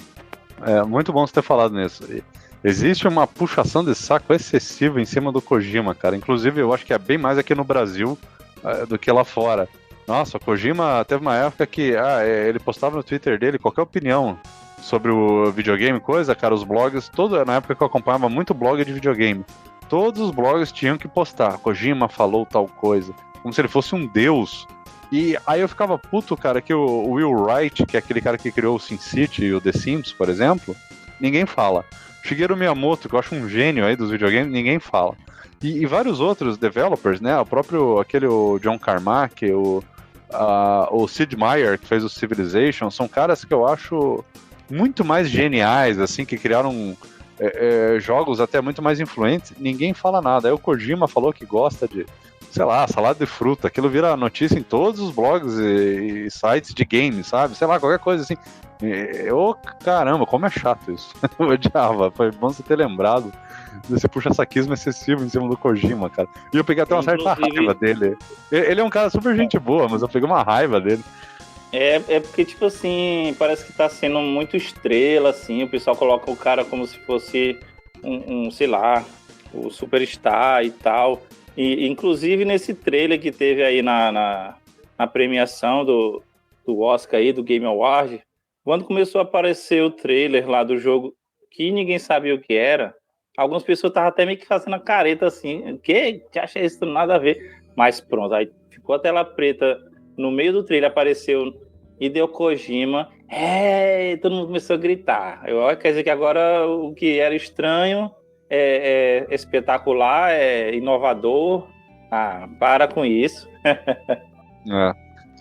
[SPEAKER 1] É muito bom você ter falado nisso. Existe uma puxação de saco excessiva em cima do Kojima, cara. Inclusive, eu acho que é bem mais aqui no Brasil do que lá fora. Nossa, o Kojima teve uma época que ele postava no Twitter dele qualquer opinião sobre o videogame, coisa, cara, os blogs, na época que eu acompanhava muito blog de videogame, todos os blogs tinham que postar, Kojima falou tal coisa, como se ele fosse um deus. E aí eu ficava puto, cara, que o Will Wright, que é aquele cara que criou o SimCity e o The Sims, por exemplo, ninguém fala. Shigeru Miyamoto, que eu acho um gênio aí dos videogames, ninguém fala. E vários outros developers, né? O John Carmack, o Sid Meier, que fez o Civilization, são caras que eu acho muito mais geniais, assim, que criaram jogos até muito mais influentes. Ninguém fala nada. Aí o Kojima falou que gosta de, sei lá, salada de fruta. Aquilo vira notícia em todos os blogs e sites de games, sabe? Sei lá, qualquer coisa assim. Caramba, como é chato isso. Eu odiava. Foi bom você ter lembrado desse puxa-saquismo excessivo em cima do Kojima, cara. E eu peguei até uma certa raiva dele. Ele é um cara super gente boa, mas eu peguei uma raiva dele.
[SPEAKER 3] Porque, tipo assim, parece que tá sendo muito estrela, assim. O pessoal coloca o cara como se fosse sei lá, o superstar e tal. E, inclusive, nesse trailer que teve aí na premiação do Oscar aí, do Game Award, quando começou a aparecer o trailer lá do jogo, que ninguém sabia o que era, algumas pessoas estavam até meio que fazendo a careta assim, que acha isso nada a ver. Mas pronto, aí ficou a tela preta, no meio do trailer apareceu Hideo Kojima, todo mundo começou a gritar. Quer dizer que agora o que era estranho é espetacular, é inovador. Para com isso.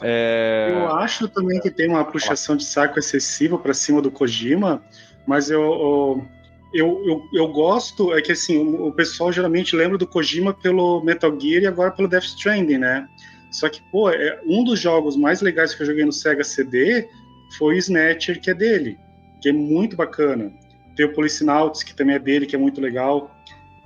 [SPEAKER 2] Eu acho também que tem uma puxação de saco excessiva para cima do Kojima, mas eu gosto, é que assim, o pessoal geralmente lembra do Kojima pelo Metal Gear e agora pelo Death Stranding, né? Só que, um dos jogos mais legais que eu joguei no Sega CD foi o Snatcher, que é dele, que é muito bacana. Tem o Policenauts, que também é dele, que é muito legal.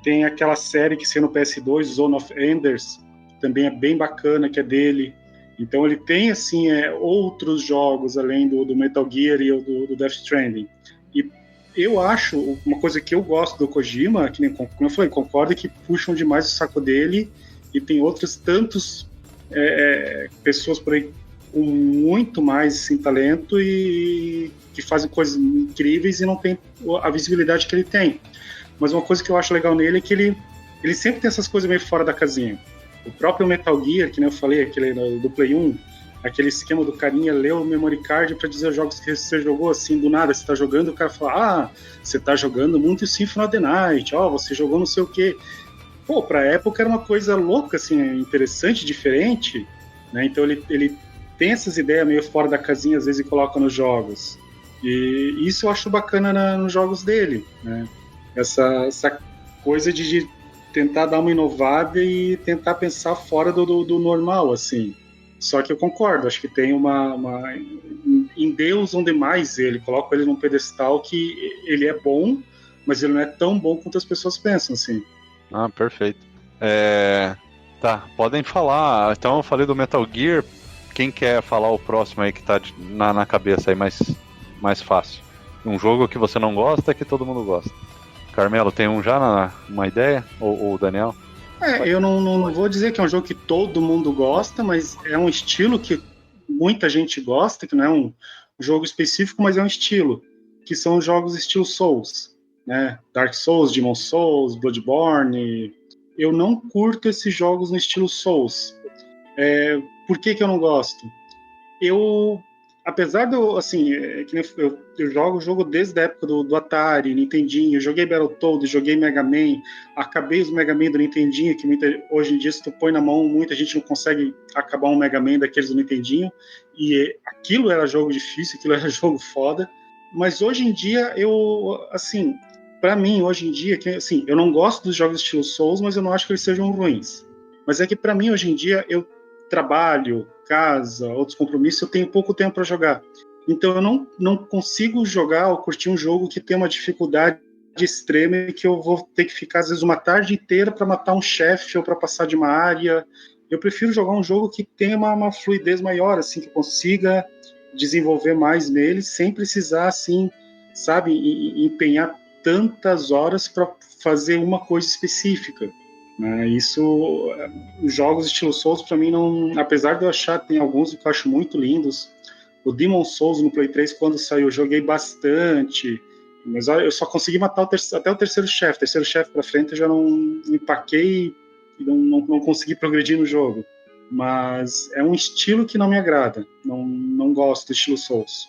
[SPEAKER 2] Tem aquela série que saiu no PS2, Zone of Enders, que também é bem bacana, que é dele. Então ele tem, assim, outros jogos além do Metal Gear e do Death Stranding. E eu acho, uma coisa que eu gosto do Kojima, que nem como eu falei, concordo que puxam demais o saco dele, e tem outros tantos pessoas por aí com muito mais assim, talento e que fazem coisas incríveis e não tem a visibilidade que ele tem. Mas uma coisa que eu acho legal nele é que ele sempre tem essas coisas meio fora da casinha. O próprio Metal Gear, que nem eu falei, aquele do Play 1, aquele esquema do carinha ler o memory card para dizer os jogos que você jogou, assim, do nada, você tá jogando, o cara fala, você tá jogando muito Symphony of the Night, você jogou não sei o quê. Pra época era uma coisa louca, assim, interessante, diferente, né? Então ele tem essas ideias meio fora da casinha, às vezes, e coloca nos jogos. E isso eu acho bacana nos jogos dele, né? Essa coisa de tentar dar uma inovada e tentar pensar fora do normal, assim. Só que eu concordo, acho que tem em Deus onde mais ele, coloca ele num pedestal que ele é bom, mas ele não é tão bom quanto as pessoas pensam, assim.
[SPEAKER 1] Ah, perfeito. Tá, podem falar. Então eu falei do Metal Gear. Quem quer falar o próximo aí que tá na cabeça aí mais fácil? Um jogo que você não gosta, que todo mundo gosta. Carmelo, tem uma ideia? Ou o Daniel?
[SPEAKER 2] Eu não vou dizer que é um jogo que todo mundo gosta, mas é um estilo que muita gente gosta, que não é um jogo específico, mas é um estilo, que são jogos estilo Souls, né? Dark Souls, Demon Souls, Bloodborne. Eu não curto esses jogos no estilo Souls. Por que eu não gosto? Apesar assim, que eu jogo o jogo desde a época do Atari, Nintendinho, joguei Battletoads, joguei Mega Man, acabei os Mega Man do Nintendinho, que hoje em dia, se tu põe na mão, muita gente não consegue acabar um Mega Man daqueles do Nintendinho, e aquilo era jogo difícil, aquilo era jogo foda, mas hoje em dia, assim, para mim, hoje em dia, assim, eu não gosto dos jogos estilo Souls, mas eu não acho que eles sejam ruins. Mas é que para mim, hoje em dia, eu trabalho, casa, outros compromissos, eu tenho pouco tempo para jogar. Então eu não consigo jogar ou curtir um jogo que tem uma dificuldade extrema e que eu vou ter que ficar, às vezes, uma tarde inteira para matar um chefe ou para passar de uma área. Eu prefiro jogar um jogo que tenha uma fluidez maior, assim, que consiga desenvolver mais nele sem precisar, assim, sabe, empenhar tantas horas para fazer uma coisa específica. Os jogos estilo Souls, para mim, não. Apesar de eu achar, tem alguns que eu acho muito lindos. O Demon Souls no Play 3, quando saiu, eu joguei bastante. Mas eu só consegui matar até o terceiro chefe. Terceiro chefe para frente eu já não empaquei e não consegui progredir no jogo. Mas é um estilo que não me agrada. Não gosto do estilo Souls.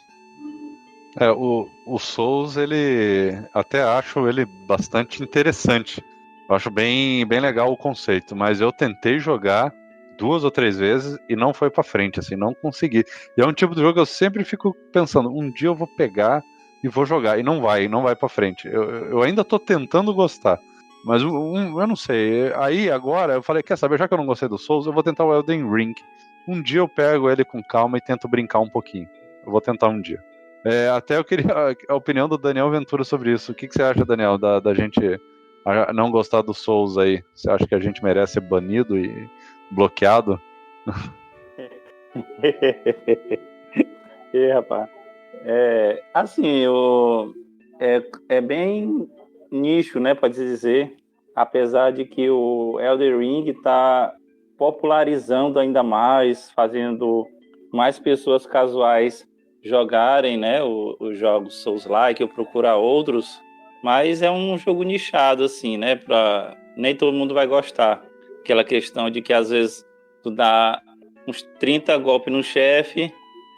[SPEAKER 1] O Souls, ele até acho ele bastante interessante. Eu acho bem legal o conceito, mas eu tentei jogar 2 ou 3 vezes e não foi pra frente, assim, não consegui. E é um tipo de jogo que eu sempre fico pensando, um dia eu vou pegar e vou jogar, e não vai pra frente. Eu ainda tô tentando gostar, mas eu não sei. Aí agora eu falei, quer saber, já que eu não gostei do Souls, eu vou tentar o Elden Ring. Um dia eu pego ele com calma e tento brincar um pouquinho. Eu vou tentar um dia. Até eu queria a opinião do Daniel Ventura sobre isso. O que você acha, Daniel, da gente não gostar do Souls aí? Você acha que a gente merece ser banido e bloqueado?
[SPEAKER 3] Rapaz. Assim, é bem nicho, né, pode dizer. Apesar de que o Elden Ring está popularizando ainda mais, fazendo mais pessoas casuais jogarem, né, os jogos Souls-like ou procurar outros, mas é um jogo nichado, assim, né, nem todo mundo vai gostar. Aquela questão de que às vezes tu dá uns 30 golpes no chefe,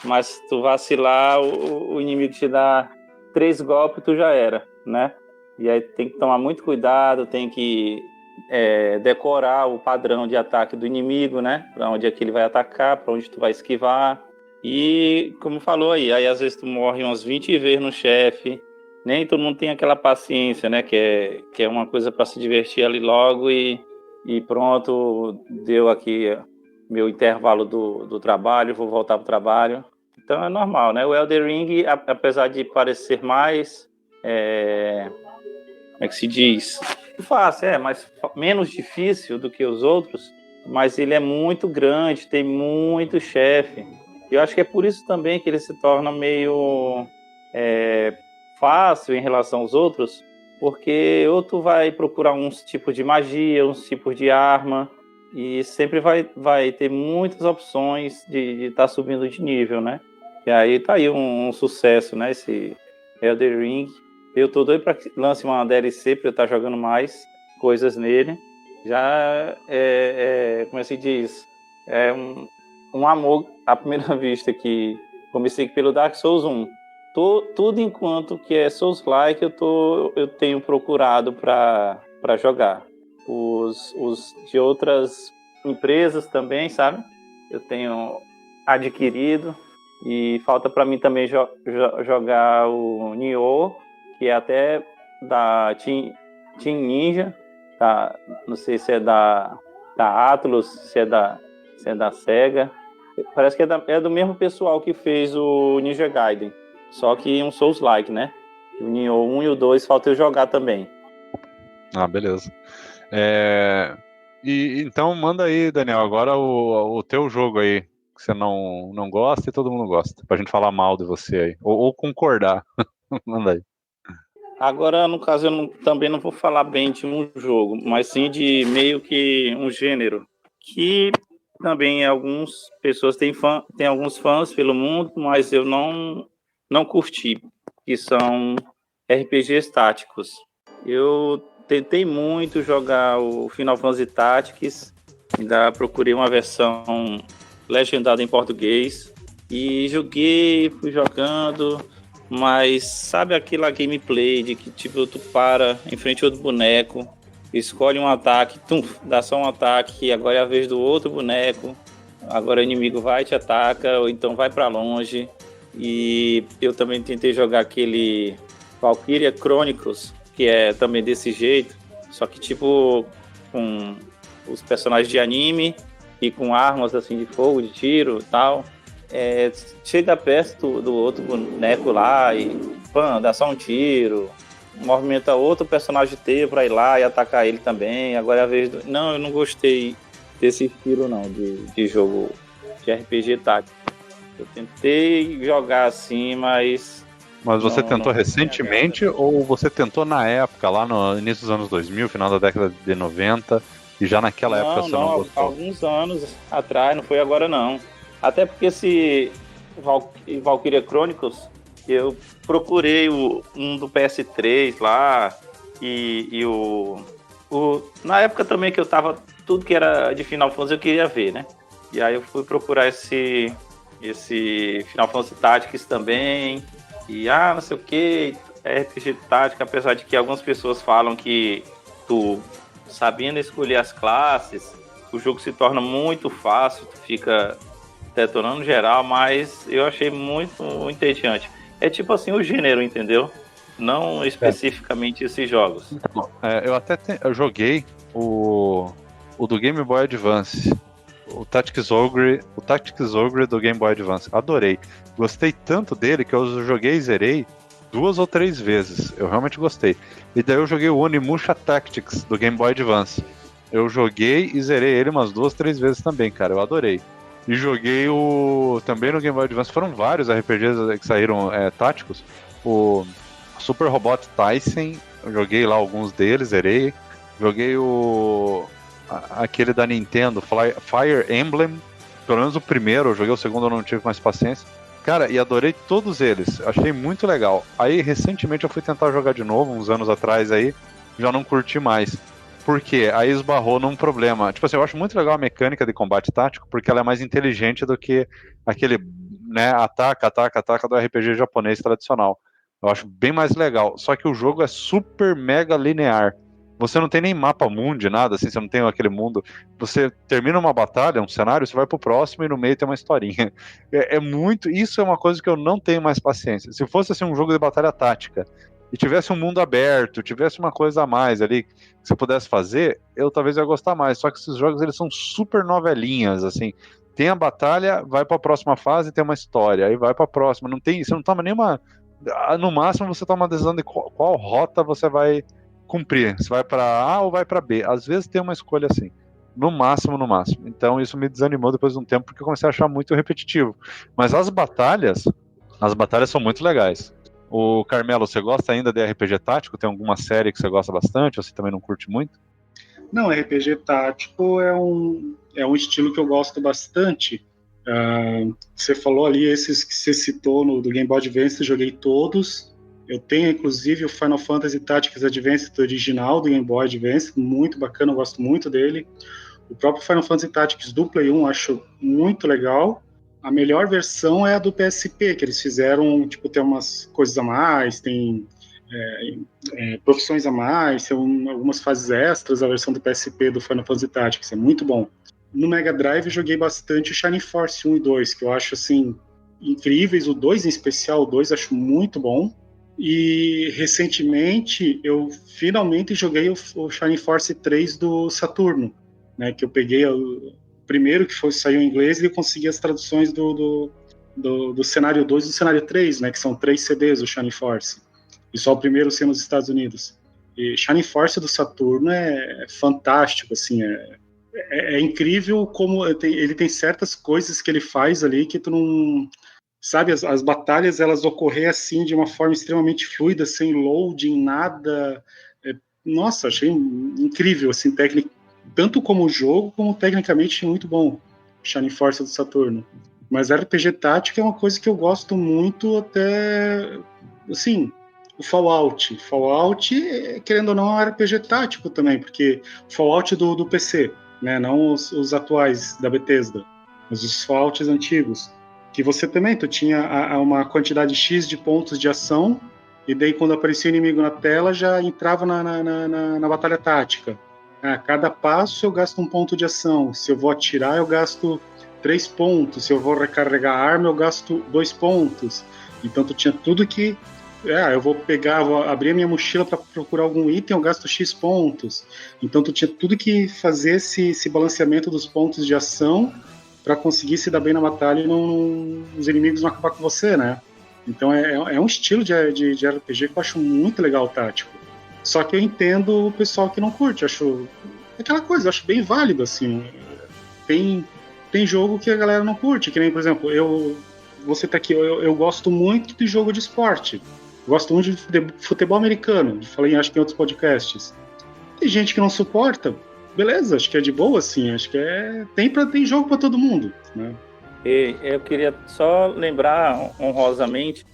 [SPEAKER 3] mas se tu vacilar, o inimigo te dá 3 golpes, tu já era, né? E aí tem que tomar muito cuidado, tem que decorar o padrão de ataque do inimigo, né? Para onde é que ele vai atacar, para onde tu vai esquivar. E, como falou aí às vezes tu morre umas 20 vezes no chefe. Nem todo mundo tem aquela paciência, né? Que é uma coisa para se divertir ali logo e pronto, deu aqui meu intervalo do trabalho, vou voltar para o trabalho. Então é normal, né? O Elden Ring, apesar de parecer mais... como é que se diz? Fácil, mas menos difícil do que os outros, mas ele é muito grande, tem muito chefe. Eu acho que é por isso também que ele se torna meio fácil em relação aos outros, porque ou tu vai procurar uns tipos de magia, uns tipos de arma, e sempre vai ter muitas opções de estar subindo de nível, né? E aí tá aí um sucesso, né? Esse Elden Ring. Eu tô doido para que lance uma DLC para eu estar jogando mais coisas nele. Já como se diz, um amor à primeira vista, que comecei pelo Dark Souls 1. Tudo enquanto que é Souls-like eu tenho procurado para jogar. Os de outras empresas também, sabe? Eu tenho adquirido. E falta para mim também jogar o Nioh, que é até da Team Ninja, tá? Não sei se é da Atlus, se é da Sega. Parece que é do mesmo pessoal que fez o Ninja Gaiden, só que um Souls-like, né? O Nioh 1 e o 2 falta eu jogar também.
[SPEAKER 1] Ah, beleza. Então manda aí, Daniel, agora o teu jogo aí, que você não gosta e todo mundo gosta, pra gente falar mal de você aí, ou concordar. Manda aí.
[SPEAKER 3] Agora, no caso, eu também não vou falar bem de um jogo, mas sim de meio que um gênero, que também algumas pessoas têm alguns fãs pelo mundo, mas eu não curti, que são RPGs táticos. Eu tentei muito jogar o Final Fantasy Tactics, ainda procurei uma versão legendada em português, e fui jogando, mas sabe aquela gameplay de que tipo, tu para em frente a outro boneco, escolhe um ataque, dá só um ataque, agora é a vez do outro boneco, agora o inimigo vai e te ataca, ou então vai para longe. E eu também tentei jogar aquele Valkyria Chronicles, que é também desse jeito, só que tipo com os personagens de anime e com armas assim de fogo, de tiro e tal. Chega perto do outro boneco lá e dá só um tiro, movimenta outro personagem teu pra ir lá e atacar ele também. Agora é a vez do... Não, eu não gostei desse estilo não, de jogo de RPG tático. Eu tentei jogar assim, mas
[SPEAKER 1] você tentou recentemente ou você tentou na época, lá no início dos anos 2000, final da década de 90, e já naquela época você não gostou?
[SPEAKER 3] Alguns anos atrás, não foi agora não. Até porque esse Valkyria Chronicles, eu procurei um do PS3 lá, e na época também que eu tava, tudo que era de Final Fantasy eu queria ver, né? E aí eu fui procurar esse Final Fantasy Tactics também, e não sei o que, RPG tática, apesar de que algumas pessoas falam que tu, sabendo escolher as classes, o jogo se torna muito fácil, tu fica detonando geral, mas eu achei muito entediante. É tipo assim o gênero, entendeu? Não especificamente esses jogos.
[SPEAKER 1] Eu joguei o do Game Boy Advance, o Tactics Ogre do Game Boy Advance. Adorei. Gostei tanto dele que eu joguei e zerei 2 ou 3 vezes. Eu realmente gostei. E daí eu joguei o Onimusha Tactics do Game Boy Advance. Eu joguei e zerei ele umas 2, 3 vezes também, cara. Eu adorei. E joguei também no Game Boy Advance. Foram vários RPGs que saíram táticos. O Super Robot Tyson, eu joguei lá alguns deles, zerei. Joguei aquele da Nintendo, Fire Emblem. Pelo menos o primeiro, eu joguei o segundo, eu não tive mais paciência. Cara, e adorei todos eles. Achei muito legal. Aí, recentemente, eu fui tentar jogar de novo, uns anos atrás aí. Já não curti mais. Por quê? Aí esbarrou num problema. Tipo assim, eu acho muito legal a mecânica de combate tático, porque ela é mais inteligente do que aquele, né, ataca do RPG japonês tradicional. Eu acho bem mais legal. Só que o jogo é super mega linear. Você não tem nem mapa mundi, nada, assim, você não tem aquele mundo. Você termina uma batalha, um cenário, você vai pro próximo e no meio tem uma historinha. Isso é uma coisa que eu não tenho mais paciência. Se fosse assim um jogo de batalha tática, e tivesse um mundo aberto, tivesse uma coisa a mais ali que você pudesse fazer, eu talvez ia gostar mais. Só que esses jogos, eles são super novelinhas, assim. Tem a batalha, vai pra próxima fase, tem uma história, aí vai pra próxima. Você não toma nenhuma... No máximo, você toma uma decisão de qual rota você vai cumprir. Se vai pra A ou vai pra B. Às vezes tem uma escolha assim. No máximo. Então isso me desanimou depois de um tempo, porque eu comecei a achar muito repetitivo. Mas as batalhas são muito legais. O Carmelo, você gosta ainda de RPG tático? Tem alguma série que você gosta bastante? Ou você também não curte muito?
[SPEAKER 2] Não, RPG tático é um estilo que eu gosto bastante. Você falou ali, esses que você citou do Game Boy Advance, eu joguei todos. Eu tenho, inclusive, o Final Fantasy Tactics Advance original do Game Boy Advance, muito bacana, eu gosto muito dele. O próprio Final Fantasy Tactics do Play 1 acho muito legal. A melhor versão é a do PSP, que eles fizeram, tipo, tem umas coisas a mais, tem profissões a mais, tem algumas fases extras, a versão do PSP do Final Fantasy Tactics, é muito bom. no Mega Drive eu joguei bastante o Shining Force 1 e 2, que eu acho, assim, incríveis. O 2 em especial, o 2 eu acho muito bom. E recentemente eu finalmente joguei o Shining Force 3 do Saturno, né? Que eu peguei o primeiro que saiu em inglês e eu consegui as traduções do cenário 2 e do cenário 3, né? Que são 3 CDs do Shining Force. E só o primeiro ser nos Estados Unidos. E Shining Force do Saturno é fantástico, assim, é incrível como ele tem certas coisas que ele faz ali que tu não... Sabe, as batalhas, elas ocorrem assim, de uma forma extremamente fluida, sem loading, nada. Nossa, achei incrível, assim, tanto como jogo, como tecnicamente muito bom, Shining Force do Saturno. Mas RPG tático é uma coisa que eu gosto muito, até, assim, o Fallout. Fallout, querendo ou não, é um RPG tático também, porque o Fallout do PC, né, não os atuais da Bethesda, mas os Fallouts antigos, que você também, tu tinha uma quantidade X de pontos de ação, e daí quando aparecia o inimigo na tela, já entrava na batalha tática. A cada passo eu gasto um ponto de ação, se eu vou atirar eu gasto 3 pontos, se eu vou recarregar a arma eu gasto 2 pontos. Então tu tinha tudo que... eu vou abrir a minha mochila para procurar algum item, eu gasto X pontos. Então tu tinha tudo que fazer esse balanceamento dos pontos de ação para conseguir se dar bem na batalha e os inimigos não acabar com você, né? Então é um estilo de RPG que eu acho muito legal, tático. Só que eu entendo o pessoal que não curte, acho aquela coisa, eu acho bem válido, assim. Tem jogo que a galera não curte, que nem, por exemplo, você tá aqui, eu gosto muito de jogo de esporte. Gosto muito de futebol americano, falei acho que em outros podcasts. Tem gente que não suporta, beleza, acho que é de boa, assim, acho que tem jogo para todo mundo, né?
[SPEAKER 3] E eu queria só lembrar honrosamente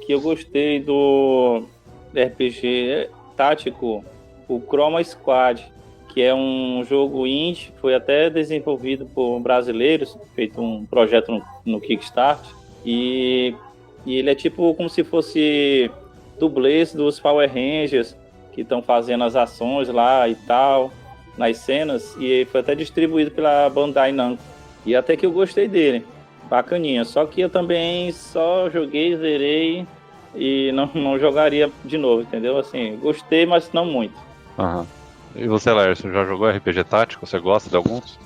[SPEAKER 3] que eu gostei do RPG tático, o Chroma Squad, que é um jogo indie, foi até desenvolvido por brasileiros, feito um projeto no Kickstart, e ele é tipo como se fosse dublês dos Power Rangers, que estão fazendo as ações lá e tal, nas cenas, e foi até distribuído pela Bandai Namco. E até que eu gostei dele, bacaninha. Só que eu também só joguei, zerei e não jogaria de novo, entendeu? Assim, gostei, mas não muito.
[SPEAKER 1] Aham. E você, Lércio, já jogou RPG tático? Você gosta de alguns?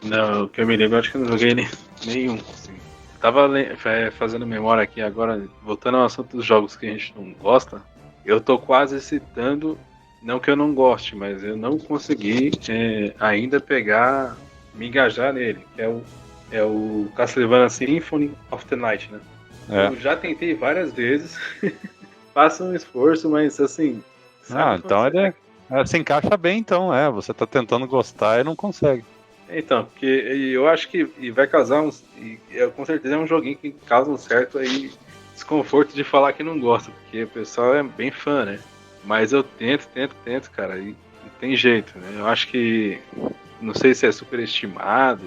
[SPEAKER 4] Não, o que eu me lembro, eu acho que eu não joguei nenhum. Assim. Tava fazendo memória aqui agora, voltando ao assunto dos jogos que a gente não gosta, eu tô quase citando, não que eu não goste, mas eu não consegui ainda me engajar nele, que é o Castlevania Symphony of the Night, né? Eu já tentei várias vezes, faço um esforço, mas assim...
[SPEAKER 1] então ele se encaixa bem, então, você tá tentando gostar e não consegue.
[SPEAKER 4] Então, porque eu acho que vai causar com certeza é um joguinho que causa um certo aí desconforto de falar que não gosta, porque o pessoal é bem fã, né? Mas eu tento, cara, e não tem jeito, né? Eu acho que, não sei se é superestimado,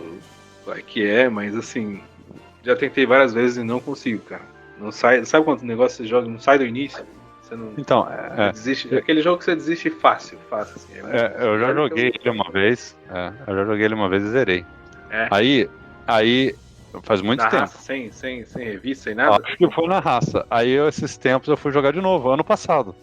[SPEAKER 4] mas assim, já tentei várias vezes e não consigo, cara. Não sai, sabe quando o negócio você joga, não sai do início? Você não,
[SPEAKER 1] então,
[SPEAKER 4] desiste, aquele jogo que você desiste fácil assim.
[SPEAKER 1] Eu já joguei ele uma vez, e zerei. Aí faz muito tempo.
[SPEAKER 4] Raça, sem revista, sem nada?
[SPEAKER 1] Acho que foi na raça. Aí esses tempos eu fui jogar de novo, ano passado.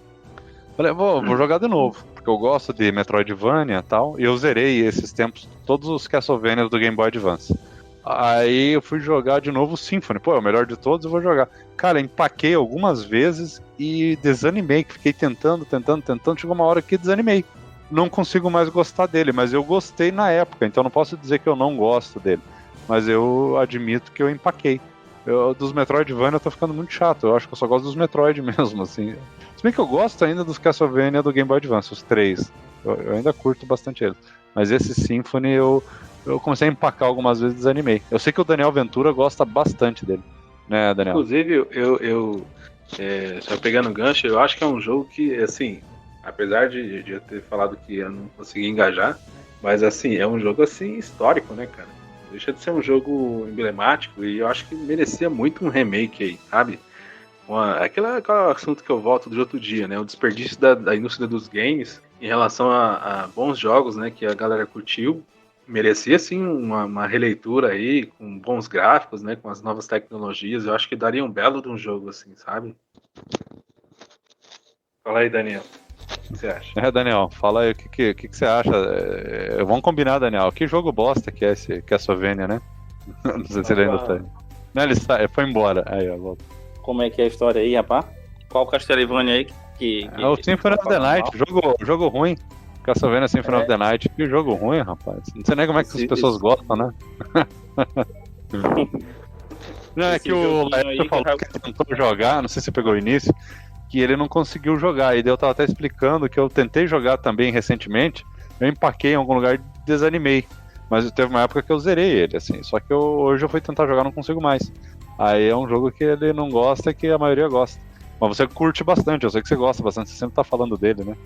[SPEAKER 1] Falei, vou jogar de novo, porque eu gosto de Metroidvania e tal, e eu zerei esses tempos todos os Castlevania do Game Boy Advance. Aí eu fui jogar de novo o Symphony. Pô, é o melhor de todos, eu vou jogar. Cara, empaquei algumas vezes e desanimei, que fiquei tentando. Chegou uma hora que desanimei. Não consigo mais gostar dele, mas eu gostei na época, então não posso dizer que eu não gosto dele. Mas eu admito que eu empaquei. Dos Metroidvania eu tô ficando muito chato. Eu acho que eu só gosto dos Metroid mesmo, assim. Se bem que eu gosto ainda dos Castlevania do Game Boy Advance, os 3. Eu ainda curto bastante eles. Mas esse Symphony eu comecei a empacar algumas vezes e desanimei. Eu sei que o Daniel Ventura gosta bastante dele, né, Daniel?
[SPEAKER 4] Inclusive, só pegando gancho, eu acho que é um jogo que, assim, apesar de eu ter falado que eu não consegui engajar, mas, assim, é um jogo, assim, histórico, né, cara? Deixa de ser um jogo emblemático e eu acho que merecia muito um remake aí, sabe? Aquele assunto que eu volto do outro dia, né? O desperdício da indústria dos games em relação a bons jogos, né? Que a galera curtiu, merecia sim uma releitura aí, com bons gráficos, né? Com as novas tecnologias. Eu acho que daria um belo de um jogo, assim, sabe? Fala aí, Daniel. O que você acha?
[SPEAKER 1] Daniel, fala aí o que você acha. Vamos combinar, Daniel. Que jogo bosta que é esse Castlevania, né? Não sei se ele ainda tá aí. Não, ele foi embora. Aí, ó, volta.
[SPEAKER 3] Como é que é a história aí, rapaz? Qual Castlevania aí que
[SPEAKER 1] É o Symphony of the Night, jogo ruim. Castlevania Symphony of the Night. Que jogo ruim, rapaz. Não sei nem como é que as pessoas gostam, né? Não, é que o Laércio falou que tentou jogar, não sei se você pegou o início, que ele não conseguiu jogar. E daí eu tava até explicando que eu tentei jogar também recentemente, eu empaquei em algum lugar e desanimei. Mas teve uma época que eu zerei ele, assim. Só que hoje eu fui tentar jogar e não consigo mais. Aí é um jogo que ele não gosta e que a maioria gosta. Mas você curte bastante, eu sei que você gosta bastante, você sempre tá falando dele, né?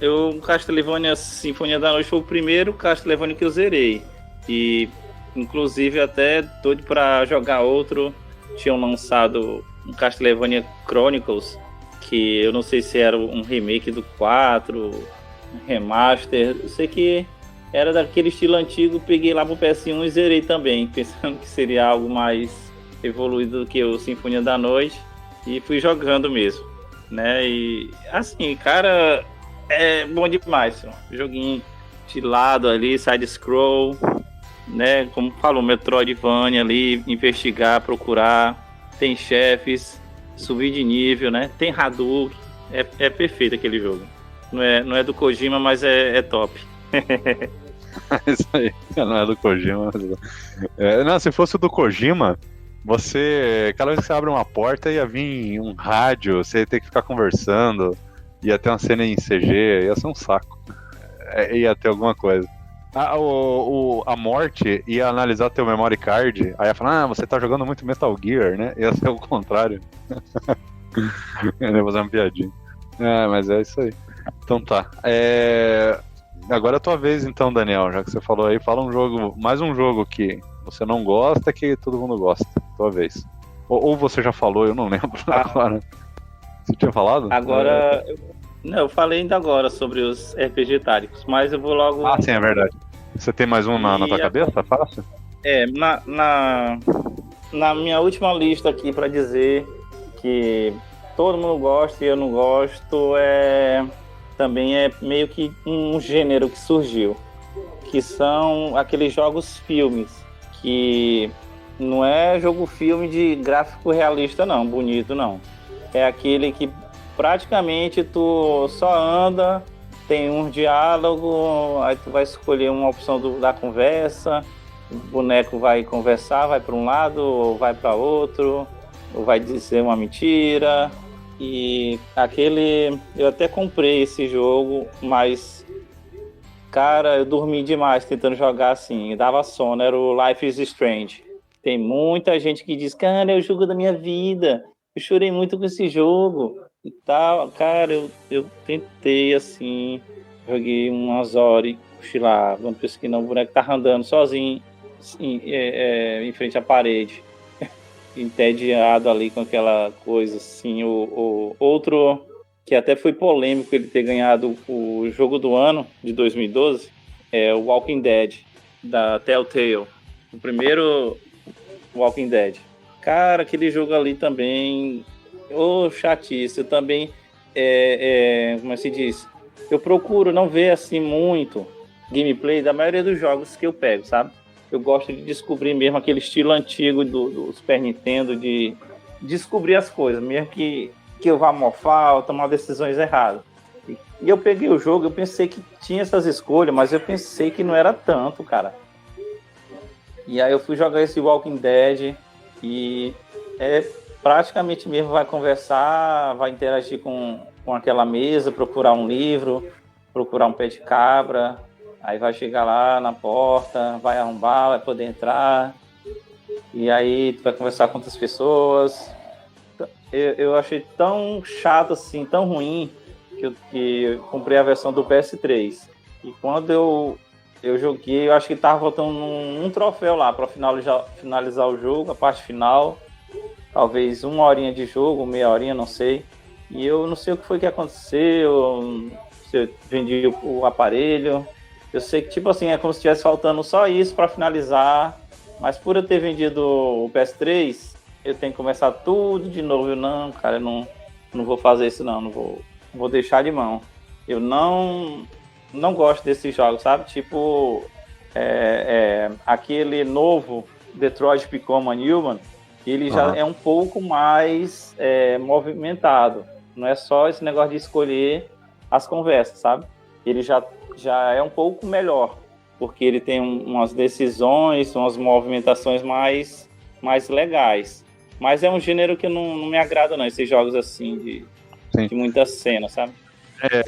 [SPEAKER 3] O Castlevania Sinfonia da Noite foi o primeiro Castlevania que eu zerei. E, inclusive, até doido pra jogar outro. Tinham lançado um Castlevania Chronicles, que eu não sei se era um remake do 4, um remaster. Eu sei que era daquele estilo antigo, peguei lá pro PS1 e zerei também, pensando que seria algo mais evoluído do que o Sinfonia da Noite. E fui jogando mesmo, né? E assim, cara, é bom demais. Joguinho de lado ali, side-scroll, né? Como falou, Metroidvania ali, investigar, procurar. Tem chefes, subir de nível, né? Tem Hadouken. É perfeito aquele jogo. Não é do Kojima, mas é top.
[SPEAKER 1] Isso aí, não é do Kojima. Não, se fosse do Kojima, cada vez que você abre uma porta ia vir um rádio, você ia ter que ficar conversando, ia ter uma cena em CG, ia ser um saco. Ia ter alguma coisa. A morte ia analisar teu memory card, aí ia falar, você tá jogando muito Metal Gear, né? Ia ser o contrário. Ia fazer uma piadinha. Mas é isso aí. Então tá. Agora é a tua vez então, Daniel, já que você falou aí, fala mais um jogo que você não gosta que todo mundo gosta. Tua vez. Ou você já falou, eu não lembro agora. Você tinha falado?
[SPEAKER 3] Agora... Não, eu falei ainda agora sobre os RPG táticos, mas eu vou logo...
[SPEAKER 1] Ah, sim, é verdade. Você tem mais um na tua cabeça? Fácil?
[SPEAKER 3] Na minha última lista aqui pra dizer que todo mundo gosta e eu não gosto, também é meio que um gênero que surgiu, que são aqueles jogos filmes, que não é jogo filme de gráfico realista não, bonito não. É aquele que praticamente tu só anda, tem um diálogo, aí tu vai escolher uma opção da conversa, o boneco vai conversar, vai para um lado ou vai para outro, ou vai dizer uma mentira. E eu até comprei esse jogo, mas cara, eu dormi demais tentando jogar assim, dava sono, era o Life is Strange. Tem muita gente que diz, cara, é o jogo da minha vida, eu chorei muito com esse jogo e tal. Cara, eu tentei assim, joguei umas horas e cochilava, não pensei que não, o boneco tava andando sozinho assim, em frente à parede, entediado ali com aquela coisa assim. O outro que até foi polêmico ele ter ganhado o jogo do ano de 2012 é o Walking Dead da Telltale, o primeiro Walking Dead. Cara, aquele jogo ali também, chatice. Eu também como se diz, eu procuro não ver assim muito gameplay da maioria dos jogos que eu pego, sabe? Eu gosto de descobrir mesmo aquele estilo antigo do Super Nintendo, de descobrir as coisas, mesmo que eu vá mofar ou tomar decisões erradas. E eu peguei o jogo, eu pensei que tinha essas escolhas, mas eu pensei que não era tanto, cara. E aí eu fui jogar esse Walking Dead e praticamente mesmo vai conversar, vai interagir com aquela mesa, procurar um livro, procurar um pé de cabra, aí vai chegar lá na porta, vai arrombar, vai poder entrar, e aí tu vai conversar com outras pessoas. Eu achei tão chato assim, tão ruim, que eu comprei a versão do PS3. E quando eu joguei, eu acho que tava faltando um troféu lá para finalizar o jogo, a parte final. Talvez 1 horinha de jogo, meia horinha, não sei. E eu não sei o que foi que aconteceu, se eu vendi o aparelho, Eu sei que, tipo assim, é como se estivesse faltando só isso para finalizar, mas por eu ter vendido o PS3, eu tenho que começar tudo de novo. Eu não, cara, eu não vou fazer isso não vou deixar de mão. Eu não gosto desses jogos, sabe? Tipo, aquele novo Detroit Become Human, ele já é um pouco mais movimentado. Não é só esse negócio de escolher as conversas, sabe? Ele já é um pouco melhor, porque ele tem umas decisões, umas movimentações mais legais. Mas é um gênero que não me agrada, não, esses jogos assim, de muita cena, sabe?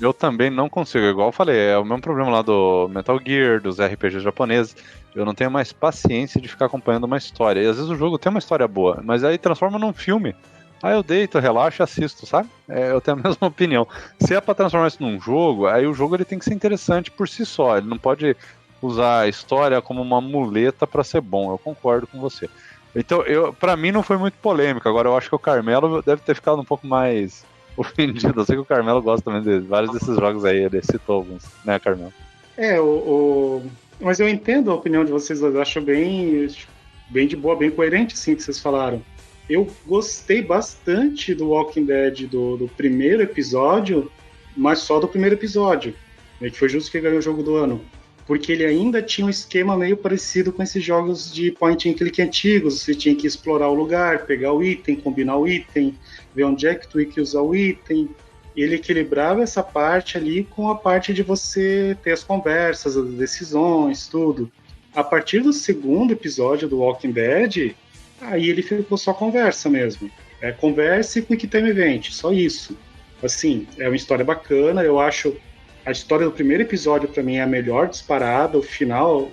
[SPEAKER 1] Eu também não consigo, igual eu falei, é o mesmo problema lá do Metal Gear, dos RPGs japoneses. Eu não tenho mais paciência de ficar acompanhando uma história. E às vezes o jogo tem uma história boa, mas aí transforma num filme. Aí eu deito, relaxo e assisto, sabe? Eu tenho a mesma opinião. Se é pra transformar isso num jogo, aí o jogo ele tem que ser interessante por si só. Ele não pode usar a história como uma muleta pra ser bom. Eu concordo com você. Então, pra mim não foi muito polêmico. Agora eu acho que o Carmelo deve ter ficado um pouco mais ofendido. Eu sei que o Carmelo gosta também de vários desses jogos aí. Ele citou alguns, né, Carmelo?
[SPEAKER 2] Mas eu entendo a opinião de vocês. Eu acho bem de boa, bem coerente, assim, que vocês falaram. Eu gostei bastante do Walking Dead do primeiro episódio, mas só do primeiro episódio, que foi justo que ganhou o jogo do ano. Porque ele ainda tinha um esquema meio parecido com esses jogos de point and click antigos. Você tinha que explorar o lugar, pegar o item, combinar o item, ver onde é que tu ia que usar o item. Ele equilibrava essa parte ali com a parte de você ter as conversas, as decisões, tudo. A partir do segundo episódio do Walking Dead, aí ele ficou só conversa mesmo. Conversa e Quick Time Event, só isso. Assim, é uma história bacana, eu acho a história do primeiro episódio para mim é a melhor disparada, o final,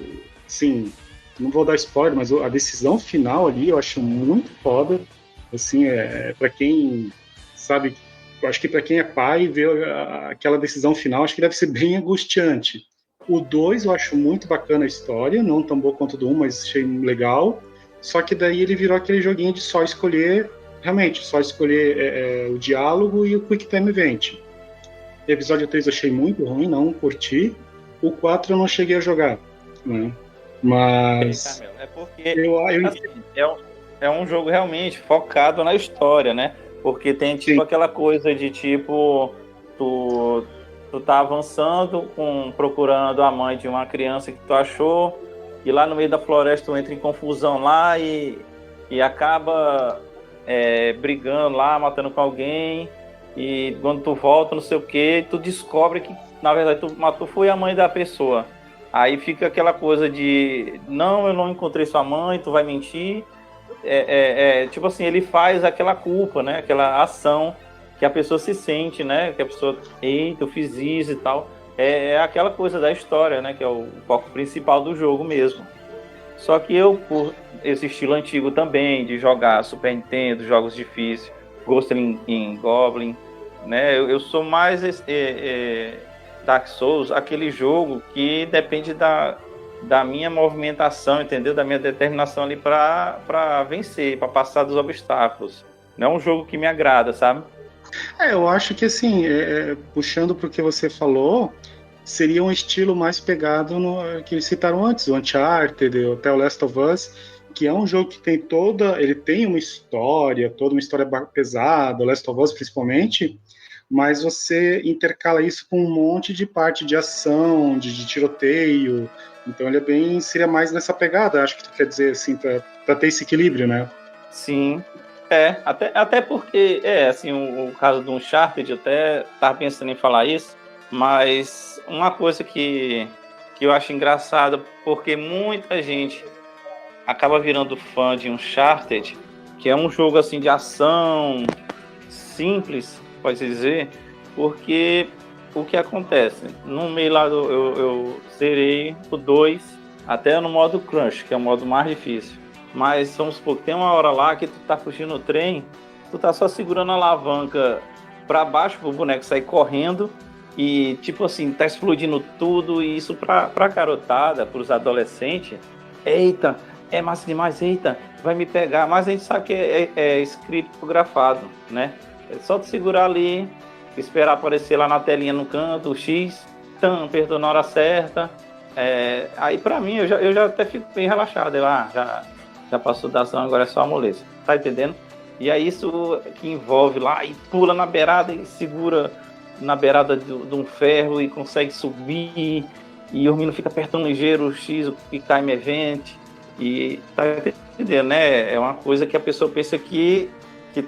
[SPEAKER 2] assim, não vou dar spoiler, mas a decisão final ali eu acho muito foda, assim, para quem sabe, eu acho que para quem é pai ver aquela decisão final, acho que deve ser bem angustiante. O 2 eu acho muito bacana a história, não tão boa quanto o do 1, mas achei legal, só que daí ele virou aquele joguinho de só escolher, realmente, só escolher o diálogo e o Quick Time Event. O episódio 3 eu achei muito ruim, não curti. O 4 eu não cheguei a jogar, né? Mas
[SPEAKER 3] é porque é um jogo realmente focado na história, né? Porque tem tipo
[SPEAKER 2] Sim.
[SPEAKER 3] aquela coisa de tipo tu tá avançando procurando a mãe de uma criança que tu achou, e lá no meio da floresta tu entra em confusão lá e acaba brigando lá, matando com alguém. E quando tu volta, não sei o que, tu descobre que, na verdade, tu matou foi a mãe da pessoa. Aí fica aquela coisa de, não, eu não encontrei sua mãe, tu vai mentir. Tipo assim, ele faz aquela culpa, né? Aquela ação que a pessoa se sente, né? Que a pessoa, eita, eu fiz isso e tal. É aquela coisa da história, né? Que é o foco principal do jogo mesmo. Só que eu, por esse estilo antigo também, de jogar Super Nintendo, jogos difíceis, Ghost in Goblin, né? Eu sou mais Dark Souls, aquele jogo que depende da minha movimentação, entendeu? Da minha determinação ali para vencer, para passar dos obstáculos. Não é um jogo que me agrada, sabe?
[SPEAKER 2] Eu acho que assim, puxando para o que você falou, seria um estilo mais pegado no que eles citaram antes, o Uncharted, até o Last of Us, que é um jogo que tem ele tem uma história, toda uma história pesada, o Last of Us principalmente, mas você intercala isso com um monte de parte de ação, de tiroteio, então ele seria mais nessa pegada, acho que tu quer dizer assim, para ter esse equilíbrio, né?
[SPEAKER 3] Sim, até porque, assim, o caso do Uncharted, eu até tava pensando em falar isso, mas uma coisa que eu acho engraçada, porque muita gente acaba virando fã de Uncharted, que é um jogo assim de ação simples, pode-se dizer, porque o que acontece? No meio lá eu zerei o 2 até no modo Crunch, que é o modo mais difícil. Mas vamos supor que tem uma hora lá que tu tá fugindo no trem, tu tá só segurando a alavanca para baixo pro boneco sair correndo e tipo assim, tá explodindo tudo, e isso pra garotada, pros adolescentes, eita, é massa demais, eita, vai me pegar. Mas a gente sabe que é criptografado, né? É só tu segurar ali, esperar aparecer lá na telinha no canto, o X, apertou na hora certa, Aí pra mim, eu já até fico bem relaxado. Já passou da ação, agora é só a moleza. Tá entendendo? E aí isso que envolve lá e pula na beirada e segura na beirada de um ferro e consegue subir. E o menino fica apertando ligeiro o X, o Time Event. E tá entendendo, né? É uma coisa que a pessoa pensa que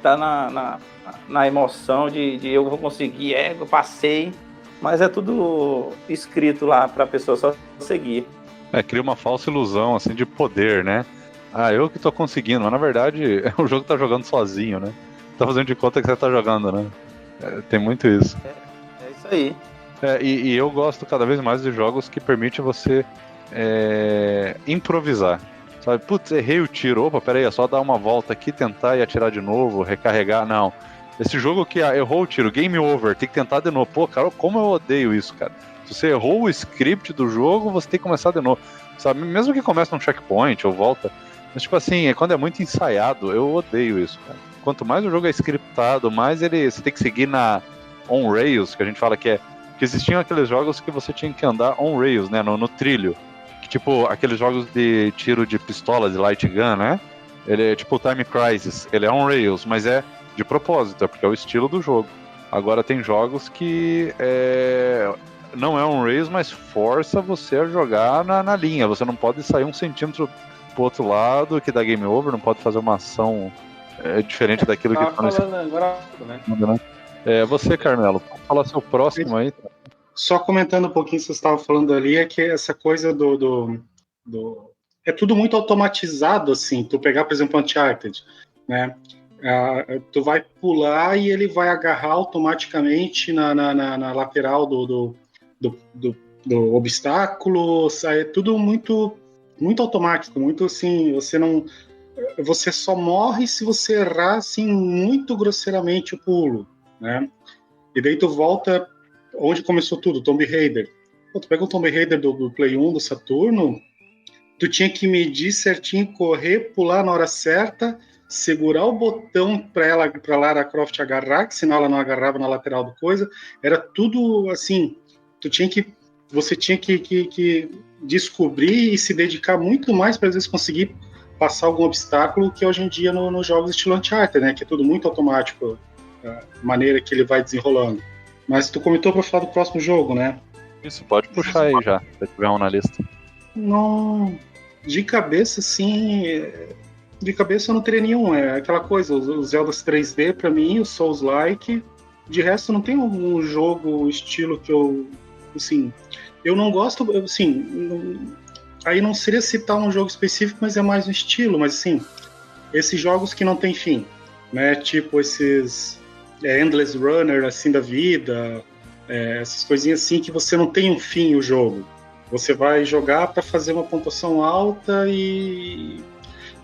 [SPEAKER 3] tá na emoção de eu vou conseguir, eu passei. Mas é tudo escrito lá pra pessoa só seguir.
[SPEAKER 1] Cria uma falsa ilusão, assim, de poder, né? Eu que tô conseguindo, mas na verdade o jogo tá jogando sozinho, né? Tá fazendo de conta que você tá jogando, né? Tem muito isso.
[SPEAKER 3] É isso aí.
[SPEAKER 1] E eu gosto cada vez mais de jogos que permitem você improvisar. Sabe? Putz, errei o tiro. Opa, peraí, é só dar uma volta aqui, tentar e atirar de novo, recarregar. Não. Esse jogo que errou o tiro, game over, tem que tentar de novo. Pô, cara, como eu odeio isso, cara. Se você errou o script do jogo, você tem que começar de novo. Sabe? Mesmo que comece num checkpoint ou volta. Mas, tipo assim, quando é muito ensaiado, eu odeio isso, cara. Quanto mais o jogo é scriptado, mais você tem que seguir na on-rails, que a gente fala que existiam aqueles jogos que você tinha que andar on-rails, né, no trilho. Que, tipo, aqueles jogos de tiro de pistola, de light gun, né? Ele é tipo o Time Crisis. Ele é on-rails, mas é de propósito, porque é o estilo do jogo. Agora tem jogos que não é on-rails, mas força você a jogar na linha. Você não pode sair 1 centímetro pro outro lado, que dá game over, não pode fazer uma ação diferente daquilo que tá
[SPEAKER 4] falando agora, né?
[SPEAKER 1] Você, Carmelo, fala seu próximo aí.
[SPEAKER 2] Só comentando um pouquinho que você estava falando ali, é que essa coisa é tudo muito automatizado, assim. Tu pegar, por exemplo, Uncharted, né? Tu vai pular e ele vai agarrar automaticamente na lateral do obstáculo. É tudo muito, muito automático, muito assim. Você só morre se você errar assim muito grosseiramente o pulo, né? E daí tu volta onde começou tudo, Tomb Raider. Tu pega o Tomb Raider do Play 1 do Saturno, tu tinha que medir certinho, correr, pular na hora certa, segurar o botão para Lara Croft agarrar, que senão ela não agarrava na lateral do coisa. Era tudo assim, você tinha que descobrir e se dedicar muito mais para às vezes conseguir passar algum obstáculo, que hoje em dia nos jogos estilo Uncharted, né, que é tudo muito automático, a maneira que ele vai desenrolando. Mas tu comentou para falar do próximo jogo, né?
[SPEAKER 1] Isso, pode puxar aí já, se tiver um na lista.
[SPEAKER 2] Não, de cabeça, sim. De cabeça eu não teria nenhum. É aquela coisa, os Zeldas 3D pra mim, o Souls-like. De resto, não tem um jogo, estilo que eu... Assim, eu não gosto... Assim, aí não seria citar um jogo específico, mas é mais um estilo. Mas, assim, esses jogos que não tem fim, né? Tipo esses Endless Runner, assim, da vida. Essas coisinhas assim que você não tem um fim o jogo. Você vai jogar para fazer uma pontuação alta e...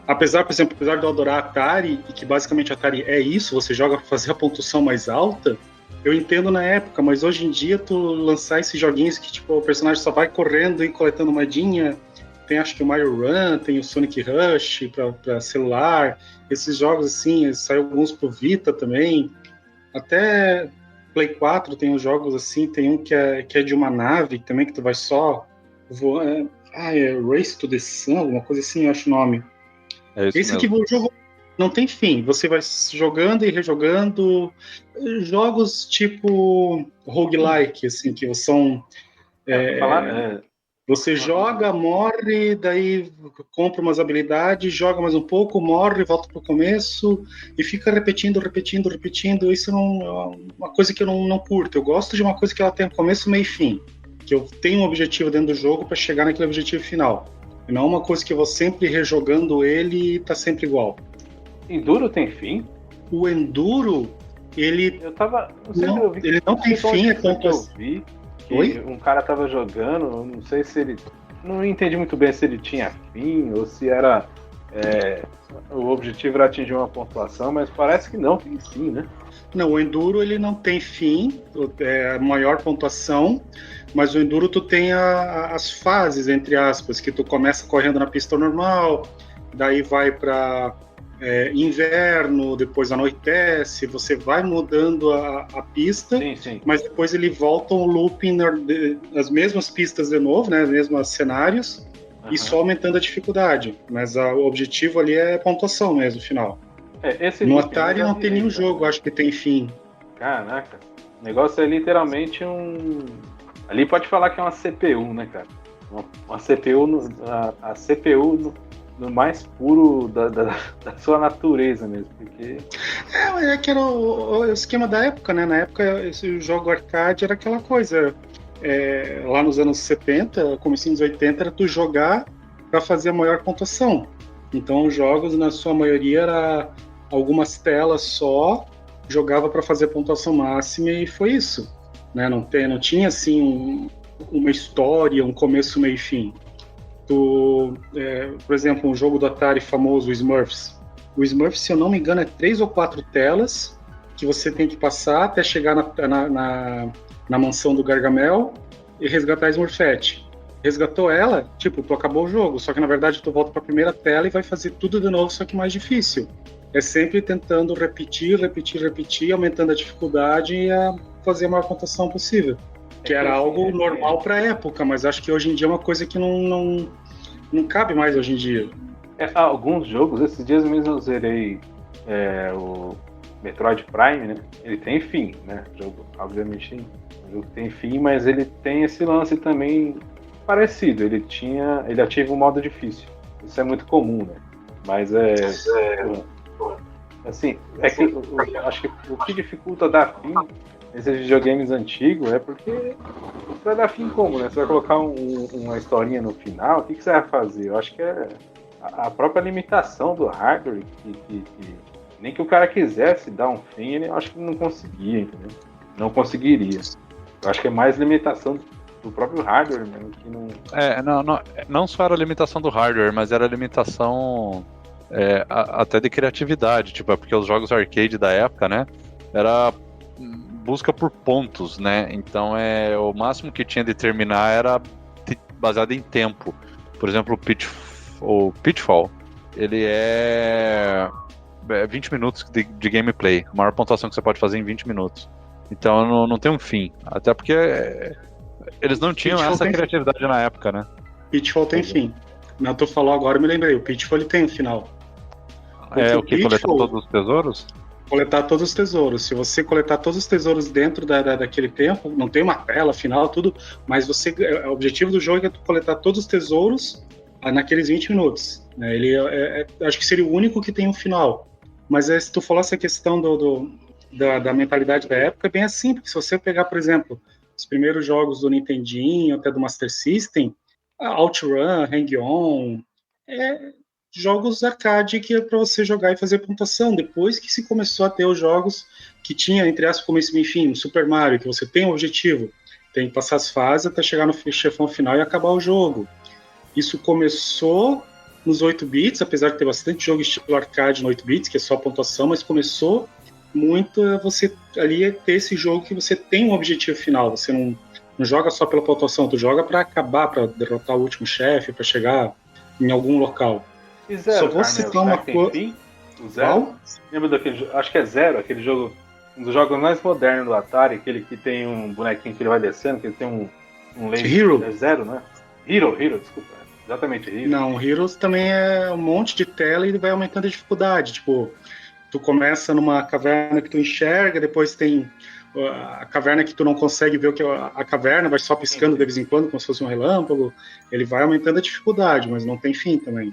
[SPEAKER 2] Apesar de eu adorar Atari, e que basicamente Atari é isso, você joga para fazer a pontuação mais alta, eu entendo na época, mas hoje em dia tu lançar esses joguinhos que tipo, o personagem só vai correndo e coletando moedinha, tem acho que o Mario Run, tem o Sonic Rush para celular, esses jogos assim, saiu alguns pro Vita também, até Play 4 tem uns jogos assim, tem um que é de uma nave também, que tu vai só voando, é Race to the Sun, alguma coisa assim, eu acho o nome. Esse aqui, o jogo não tem fim, você vai jogando e rejogando, jogos tipo roguelike, assim, que são... Você joga, morre, daí compra umas habilidades, joga mais um pouco, morre, volta pro começo e fica repetindo. Isso não é uma coisa que eu não curto. Eu gosto de uma coisa que ela tem começo, meio e fim, que eu tenho um objetivo dentro do jogo para chegar naquele objetivo final. E não uma coisa que eu vou sempre rejogando ele e tá sempre igual.
[SPEAKER 4] Enduro tem fim?
[SPEAKER 2] O Enduro, ele... ele não tem fim, é tanto
[SPEAKER 4] assim. Um cara tava jogando, não sei se ele... Não entendi muito bem se ele tinha fim ou se era... o objetivo era atingir uma pontuação, mas parece que não tem fim, né?
[SPEAKER 2] Não, o Enduro ele não tem fim, é a maior pontuação, mas o Enduro tu tem as fases, entre aspas, que tu começa correndo na pista normal, daí vai para inverno, depois anoitece, você vai mudando a pista,
[SPEAKER 4] Sim.
[SPEAKER 2] mas depois ele volta um looping nas mesmas pistas de novo, né, os mesmos cenários, e só aumentando a dificuldade. Mas o objetivo ali é pontuação mesmo, final. No Atari não tem nenhum jogo, acho que tem fim.
[SPEAKER 4] Caraca, o negócio é literalmente Ali pode falar que é uma CPU, né, cara? Uma CPU, a CPU no mais puro da sua natureza mesmo, porque...
[SPEAKER 2] É que era o esquema da época, né? Na época, esse jogo arcade era aquela coisa. Lá nos anos 70, comecinho dos 80, era tu jogar para fazer a maior pontuação. Então, os jogos, na sua maioria, era algumas telas só, jogava para fazer a pontuação máxima e foi isso. Né? Não tinha, assim, uma história, um começo, meio e fim. Por exemplo, um jogo do Atari famoso, o Smurfs. O Smurfs, se eu não me engano, é 3 ou 4 telas que você tem que passar até chegar na mansão do Gargamel e resgatar a Smurfette. Resgatou ela, tipo, tu acabou o jogo, só que na verdade tu volta para a primeira tela e vai fazer tudo de novo, só que mais difícil. É sempre tentando repetir, aumentando a dificuldade e fazer a maior pontuação possível. Que era algo normal para a época, mas acho que hoje em dia é uma coisa que não cabe mais hoje em dia.
[SPEAKER 4] Alguns jogos, esses dias mesmo eu zerei o Metroid Prime, né? Ele tem fim, né? O jogo, obviamente, o jogo tem fim, mas ele tem esse lance também parecido. Ele ativa um modo difícil. Isso é muito comum, né? Mas assim, acho que o que dificulta dar fim nesses videogames antigos é porque você vai dar fim como, né? Você vai colocar uma historinha no final, o que você vai fazer? Eu acho que é a própria limitação do hardware, que nem que o cara quisesse dar um fim, eu acho que não conseguia, entendeu? Não conseguiria. Eu acho que é mais limitação do próprio hardware mesmo, que não...
[SPEAKER 1] Não só era a limitação do hardware, mas era a limitação até de criatividade, tipo, porque os jogos arcade da época, né, era busca por pontos, né, então o máximo que tinha de terminar era baseado em tempo. Por exemplo, o Pitfall, ele é 20 minutos de gameplay, a maior pontuação que você pode fazer em 20 minutos. Então não tem um fim, até porque eles não tinham essa criatividade na época, né?
[SPEAKER 2] Pitfall tem fim. Não, tu falou agora, eu me lembrei, o Pitfall ele tem um final.
[SPEAKER 1] O que? Coletar todos os tesouros?
[SPEAKER 2] Coletar todos os tesouros. Se você coletar todos os tesouros dentro daquele tempo, não tem uma tela final, tudo, mas o objetivo do jogo é tu coletar todos os tesouros naqueles 20 minutos. Né? Ele acho que seria o único que tem um final. Mas se tu falou essa questão da mentalidade da época, é bem assim, porque se você pegar, por exemplo, os primeiros jogos do Nintendinho, até do Master System, OutRun, Hang-On, jogos arcade que é para você jogar e fazer pontuação. Depois que se começou a ter os jogos que tinha, entre aspas, começo e fim, o Super Mario, que você tem um objetivo, tem que passar as fases até chegar no chefão final e acabar o jogo. Isso começou nos 8 bits, apesar de ter bastante jogo estilo arcade no 8 bits, que é só pontuação, mas começou muito você ali ter esse jogo que você tem um objetivo final, você não joga só pela pontuação, tu joga para acabar, para derrotar o último chefe, para chegar em algum local.
[SPEAKER 4] E Zero,
[SPEAKER 2] só vou citar uma coisa.
[SPEAKER 4] O Zero? Lembra daquele jogo? Acho que é Zero, aquele jogo, um dos jogos mais modernos do Atari, aquele que tem um bonequinho que ele vai descendo, que ele tem um laser.
[SPEAKER 2] Hero.
[SPEAKER 4] É Zero, né? Hero, desculpa. Exatamente, Hero.
[SPEAKER 2] Não, Heroes também é um monte de tela e vai aumentando a dificuldade. Tipo, tu começa numa caverna que tu enxerga, depois tem a caverna que tu não consegue ver o que a caverna, vai só piscando de vez em quando, como se fosse um relâmpago. Ele vai aumentando a dificuldade, mas não tem fim também.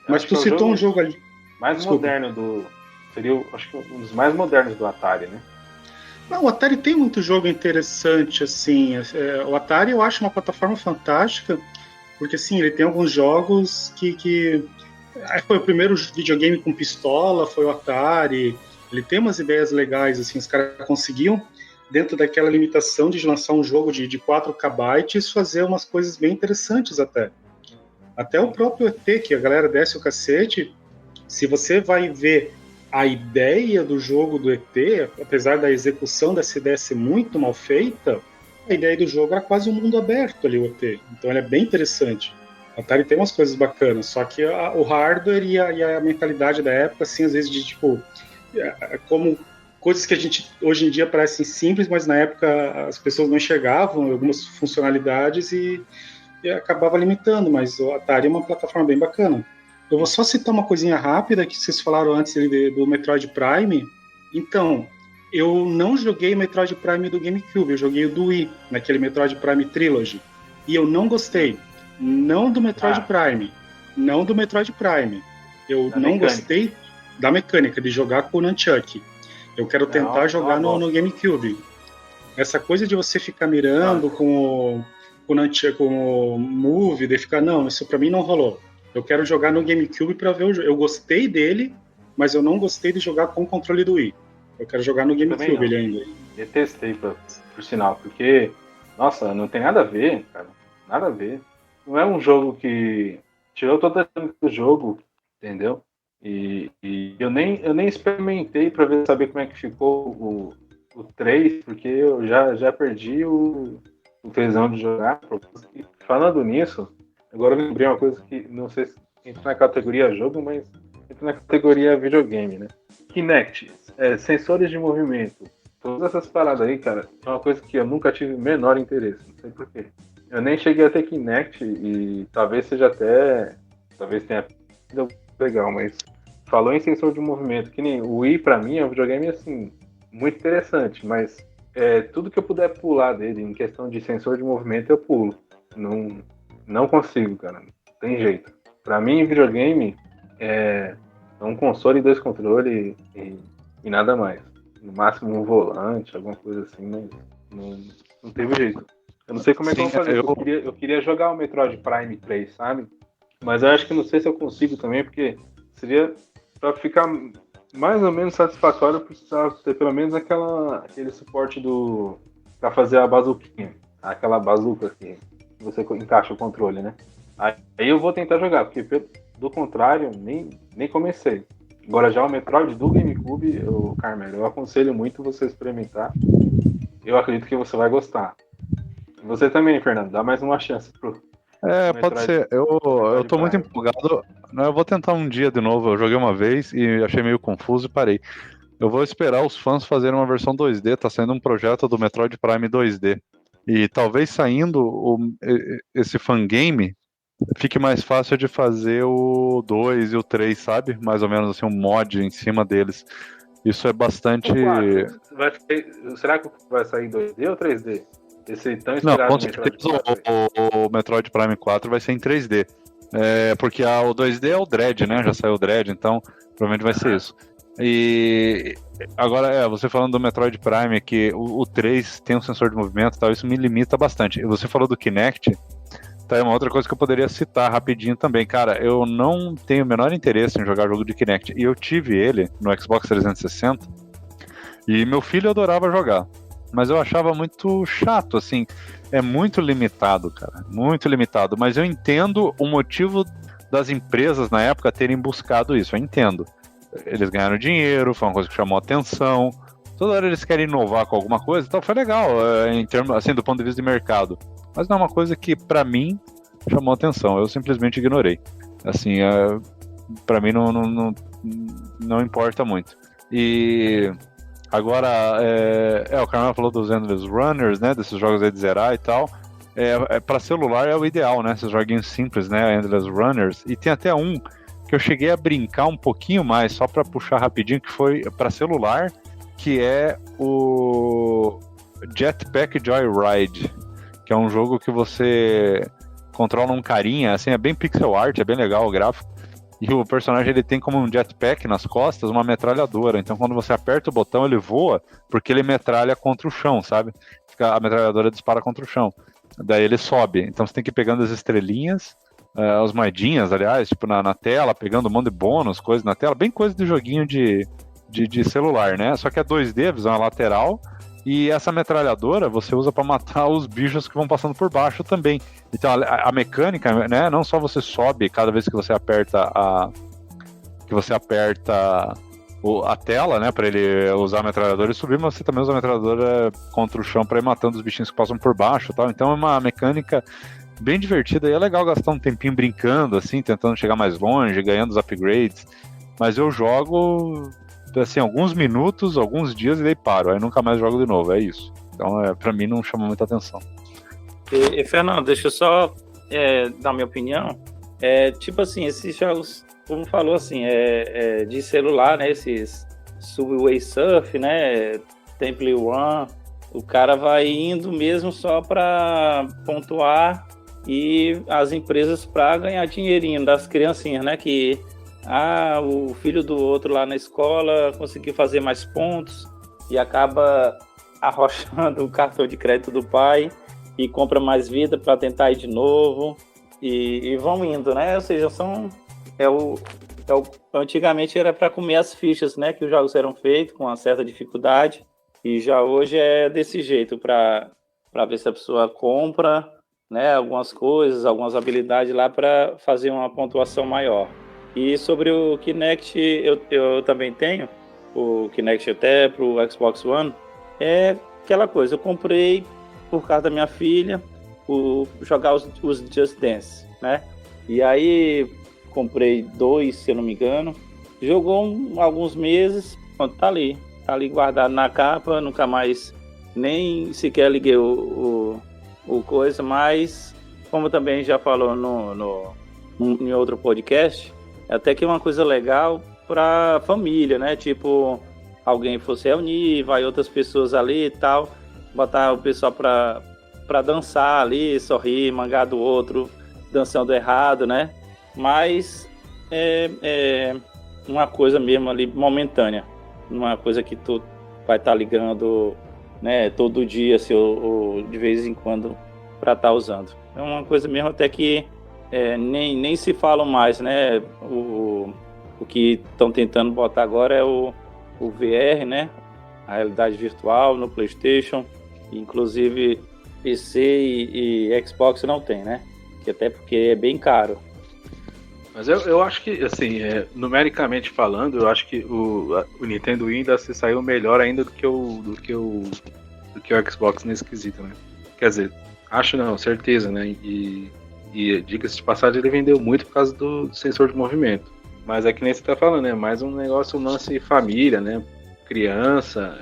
[SPEAKER 2] Mas tu citou um jogo ali.
[SPEAKER 4] Mais moderno seria, acho que um dos mais modernos do Atari, né?
[SPEAKER 2] Não, o Atari tem muito jogo interessante, assim. O Atari eu acho uma plataforma fantástica, porque assim, ele tem alguns jogos que foi o primeiro videogame com pistola, foi o Atari. Ele tem umas ideias legais, assim, os caras conseguiam, dentro daquela limitação de lançar um jogo de 4 KB, fazer umas coisas bem interessantes até. Até o próprio ET, que a galera desce o cacete, se você vai ver a ideia do jogo do ET, apesar da execução dessa ideia ser muito mal feita, a ideia do jogo era quase um mundo aberto ali, o ET. Então ele é bem interessante. A Atari tem umas coisas bacanas, só que o hardware e a mentalidade da época, assim, às vezes de tipo, como coisas que a gente hoje em dia parecem simples, mas na época as pessoas não enxergavam algumas funcionalidades e acabava limitando, mas o Atari é uma plataforma bem bacana. Eu vou só citar uma coisinha rápida que vocês falaram antes do Metroid Prime. Então, eu não joguei o Metroid Prime do GameCube, eu joguei o do Wii, naquele Metroid Prime Trilogy, e eu não gostei. Não do Metroid Prime. Não do Metroid Prime. Eu não gostei da mecânica de jogar com o Nunchuck. Eu quero tentar jogar no GameCube. Essa coisa de você ficar mirando com o Nunchuck, com o Move, de ficar, não, isso pra mim não rolou. Eu quero jogar no GameCube pra ver o jogo. Eu gostei dele, mas eu não gostei de jogar com o controle do Wii. Eu quero jogar no GameCube ele ainda.
[SPEAKER 4] Detestei, por sinal, porque, nossa, não tem nada a ver, cara. Nada a ver. Não é um jogo que tirou toda a dinâmica do jogo, entendeu? E eu nem experimentei pra saber como é que ficou o 3, porque eu já perdi o tesão de jogar. Falando nisso, agora eu lembrei uma coisa que não sei se entra na categoria jogo, mas entra na categoria videogame, né? Kinect, sensores de movimento, todas essas paradas aí, cara, é uma coisa que eu nunca tive o menor interesse, não sei porquê. Eu nem cheguei a ter Kinect e talvez tenha sido legal, mas falou em sensor de movimento, que nem o Wii pra mim é um videogame assim, muito interessante, mas tudo que eu puder pular dele em questão de sensor de movimento eu pulo. Não consigo, cara, não tem jeito. Pra mim, videogame é um console e 2 controles e nada mais. No máximo um volante, alguma coisa assim, mas não teve jeito. Eu não sei como é que eu vou fazer. Eu queria jogar o Metroid Prime 3, sabe? Mas eu acho que não sei se eu consigo também, porque seria pra ficar mais ou menos satisfatório, precisava ter pelo menos aquele suporte pra fazer a bazuquinha. Aquela bazuca que você encaixa o controle, né? Aí eu vou tentar jogar, porque do contrário, nem comecei. Agora já o Metroid do GameCube, Carmelo, eu aconselho muito você experimentar. Eu acredito que você vai gostar. Você também, Fernando, dá mais uma chance pro
[SPEAKER 1] pode ser. Eu tô muito empolgado. Eu vou tentar um dia de novo. Eu joguei uma vez e achei meio confuso e parei. Eu vou esperar os fãs fazerem uma versão 2D. Tá saindo um projeto do Metroid Prime 2D. E talvez saindo esse fangame, fique mais fácil de fazer o 2 e o 3, sabe? Mais ou menos assim, um mod em cima deles. Isso é bastante...
[SPEAKER 4] Será que vai sair em 2D ou 3D? Esse tão
[SPEAKER 1] Não,
[SPEAKER 4] esperado
[SPEAKER 1] com certeza o Metroid Prime 4 vai ser em 3D. Porque o 2D é o Dread, né? Já saiu o Dread, então provavelmente vai ser isso. E agora, você falando do Metroid Prime, que o 3 tem um sensor de movimento e tal, isso me limita bastante. E você falou do Kinect, tá, é uma outra coisa que eu poderia citar rapidinho também. Cara, eu não tenho o menor interesse em jogar jogo de Kinect. E eu tive ele no Xbox 360 e meu filho adorava jogar. Mas eu achava muito chato, assim, é muito limitado, cara, muito limitado. Mas eu entendo o motivo das empresas na época terem buscado isso, eu entendo. Eles ganharam dinheiro, foi uma coisa que chamou atenção. Toda hora eles querem inovar com alguma coisa, então foi legal, em termos, assim, do ponto de vista de mercado. Mas não é uma coisa que, pra mim, chamou atenção. Eu simplesmente ignorei. Assim, pra mim não importa muito. E agora, o Carmelo falou dos Endless Runners, né? Desses jogos aí de zerar e tal. Pra celular é o ideal, né? Esses joguinhos simples, né? Endless Runners. E tem até um que eu cheguei a brincar um pouquinho mais, só pra puxar rapidinho, que foi pra celular, que é o Jetpack Joyride, que é um jogo que você controla um carinha, assim, é bem pixel art, é bem legal o gráfico, e o personagem ele tem como um jetpack nas costas uma metralhadora, então quando você aperta o botão ele voa, porque ele metralha contra o chão, sabe? A metralhadora dispara contra o chão, daí ele sobe, então você tem que ir pegando as estrelinhas, as moedinhas, aliás, tipo na tela, pegando um monte de bônus, coisas na tela, bem coisa de joguinho de celular, né? Só que é 2D, a visão é lateral, e essa metralhadora você usa para matar os bichos que vão passando por baixo também. Então a mecânica, né? Não só você sobe cada vez que você aperta a tela, né? Para ele usar a metralhadora e subir, mas você também usa a metralhadora contra o chão para ir matando os bichinhos que passam por baixo, tal. Então é uma mecânica bem divertido. E é legal gastar um tempinho brincando, assim, tentando chegar mais longe, ganhando os upgrades. Mas eu jogo, assim, alguns minutos, alguns dias e daí paro. Aí nunca mais jogo de novo, é isso. Então, pra mim, não chama muita atenção.
[SPEAKER 3] E Fernando, deixa eu só dar minha opinião. Tipo assim, esses jogos, como falou assim, de celular, né? Esses Subway Surf, né? Temple Run, o cara vai indo mesmo só para pontuar e as empresas para ganhar dinheirinho das criancinhas, né? Que o filho do outro lá na escola conseguiu fazer mais pontos e acaba arrochando o cartão de crédito do pai e compra mais vida para tentar ir de novo e vão indo, né? Ou seja, antigamente era para comer as fichas, né? Que os jogos eram feitos com uma certa dificuldade e já hoje é desse jeito para ver se a pessoa compra, né? Algumas coisas, algumas habilidades lá para fazer uma pontuação maior. E sobre o Kinect, eu também tenho o Kinect até para o Xbox One. É aquela coisa, eu comprei por causa da minha filha, jogar os Just Dance, né? E aí comprei 2, se eu não me engano. Jogou alguns meses, pronto, tá ali guardado na capa, nunca mais nem sequer liguei o coisa, mas como também já falou em outro podcast, até que é uma coisa legal para família, né? Tipo, alguém fosse reunir, vai outras pessoas ali e tal, botar o pessoal para dançar ali, sorrir, mangar do outro, dançando errado, né? Mas é uma coisa mesmo ali momentânea, uma coisa que tu vai estar ligando, né, todo dia, assim, ou de vez em quando, para estar usando. É uma coisa mesmo até que nem se falam mais, né? O que estão tentando botar agora é o VR, né? A realidade virtual no PlayStation, inclusive PC e Xbox não tem, né? Até porque é bem caro.
[SPEAKER 4] Mas eu acho que, assim, numericamente falando, eu acho que o Nintendo Wii ainda se saiu melhor ainda do que o Xbox nesse quesito, né? Quer dizer, acho não, certeza, né? E diga-se de passagem, ele vendeu muito por causa do sensor de movimento. Mas é que nem você tá falando, é mais um negócio, um lance família, né? Criança.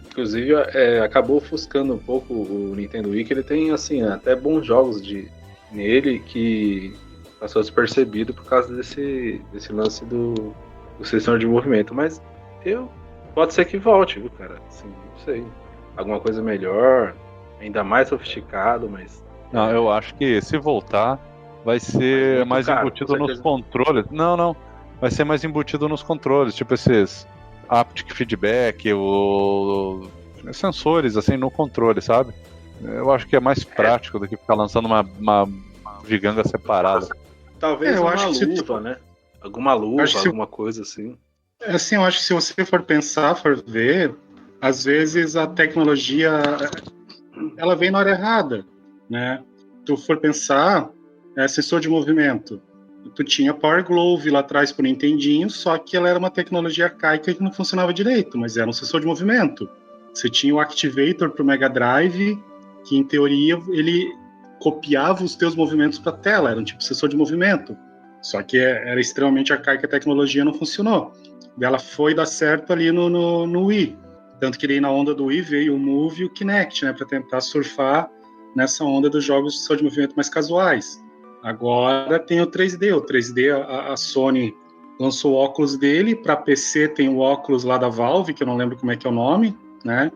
[SPEAKER 4] Inclusive, acabou ofuscando um pouco o Nintendo Wii, que ele tem, assim, até bons jogos nele que passou despercebido por causa desse lance do sensor de movimento. Mas pode ser que volte, viu, cara? Assim, não sei. Alguma coisa melhor, ainda mais sofisticado, mas...
[SPEAKER 1] Não, eu acho que se voltar, vai ser mais caro, embutido nos controles. Não. Vai ser mais embutido nos controles, tipo esses haptic feedback, sensores assim no controle, sabe? Eu acho que é mais prático do que ficar lançando uma giganga separada.
[SPEAKER 4] Talvez eu acho luva, né? Alguma luva, alguma coisa assim.
[SPEAKER 2] Assim, eu acho que se você for ver, às vezes a tecnologia ela vem na hora errada, né? Tu for pensar, sensor de movimento. Tu tinha Power Glove lá atrás pro Nintendinho, só que ela era uma tecnologia arcaica que não funcionava direito, mas era um sensor de movimento. Você tinha o Activator pro Mega Drive, que em teoria ele copiava os teus movimentos para a tela, era um tipo de sensor de movimento. Só que era extremamente arcaica, a tecnologia não funcionou. Ela foi dar certo ali no Wii. Tanto que daí na onda do Wii veio o Move e o Kinect, né, para tentar surfar nessa onda dos jogos de sensor de movimento mais casuais. Agora tem o 3D. O 3D, a Sony lançou o óculos dele. Para PC tem o óculos lá da Valve, que eu não lembro como é que é o nome, né?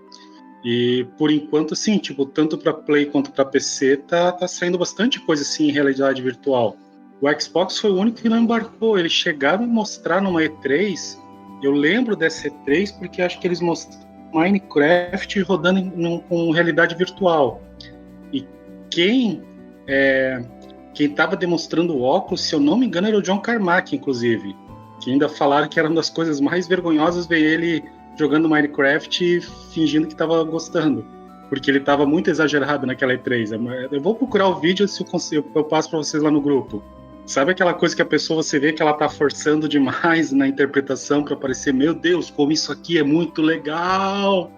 [SPEAKER 2] E por enquanto, assim, tipo, tanto para Play quanto para PC tá saindo bastante coisa assim em realidade virtual. O Xbox foi o único que não embarcou. Eles chegaram a mostrar numa E3. Eu lembro dessa E3 porque acho que eles mostraram Minecraft rodando com realidade virtual. E quem estava demonstrando o óculos, se eu não me engano, era o John Carmack, inclusive. Que ainda falaram que era uma das coisas mais vergonhosas ver ele jogando Minecraft e fingindo que estava gostando. Porque ele estava muito exagerado naquela E3. Eu vou procurar o vídeo, se eu passo para vocês lá no grupo. Sabe aquela coisa que a pessoa, você vê que ela tá forçando demais na interpretação para parecer, meu Deus, como isso aqui é muito legal.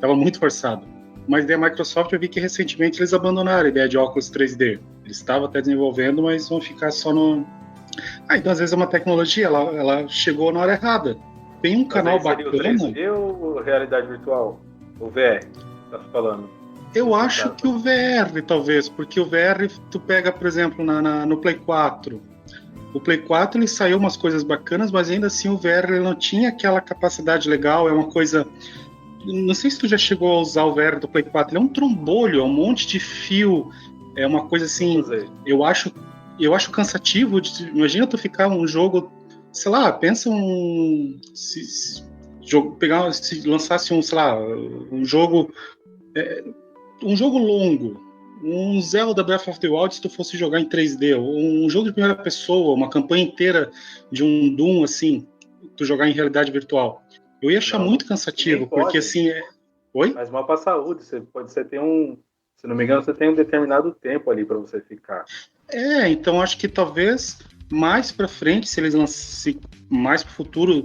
[SPEAKER 2] Tava muito forçado. Mas da Microsoft eu vi que recentemente eles abandonaram a ideia de óculos 3D. Eles estavam até desenvolvendo, mas vão ficar só no... então às vezes é uma tecnologia, ela chegou na hora errada. Tem um canal bacana...
[SPEAKER 4] O 3D ou realidade virtual? O VR, tá falando?
[SPEAKER 2] Eu acho que o VR, talvez, porque o VR, tu pega, por exemplo, no Play 4. O Play 4 ele saiu umas coisas bacanas, mas ainda assim o VR ele não tinha aquela capacidade legal, é uma coisa... Não sei se tu já chegou a usar o VR do Play 4, ele é um trombolho, é um monte de fio, é uma coisa assim... Eu acho cansativo, imagina tu ficar um jogo, sei lá, pensa se lançasse um, sei lá, um jogo longo, um Zelda Breath of the Wild se tu fosse jogar em 3D, um jogo de primeira pessoa, uma campanha inteira de um Doom, assim, tu jogar em realidade virtual. Eu ia achar muito cansativo, porque assim... Oi?
[SPEAKER 4] Mas mal pra saúde, você tem se não me engano, você tem um determinado tempo ali para você ficar.
[SPEAKER 2] Então acho que talvez mais pra frente, se eles lançassem mais pro futuro,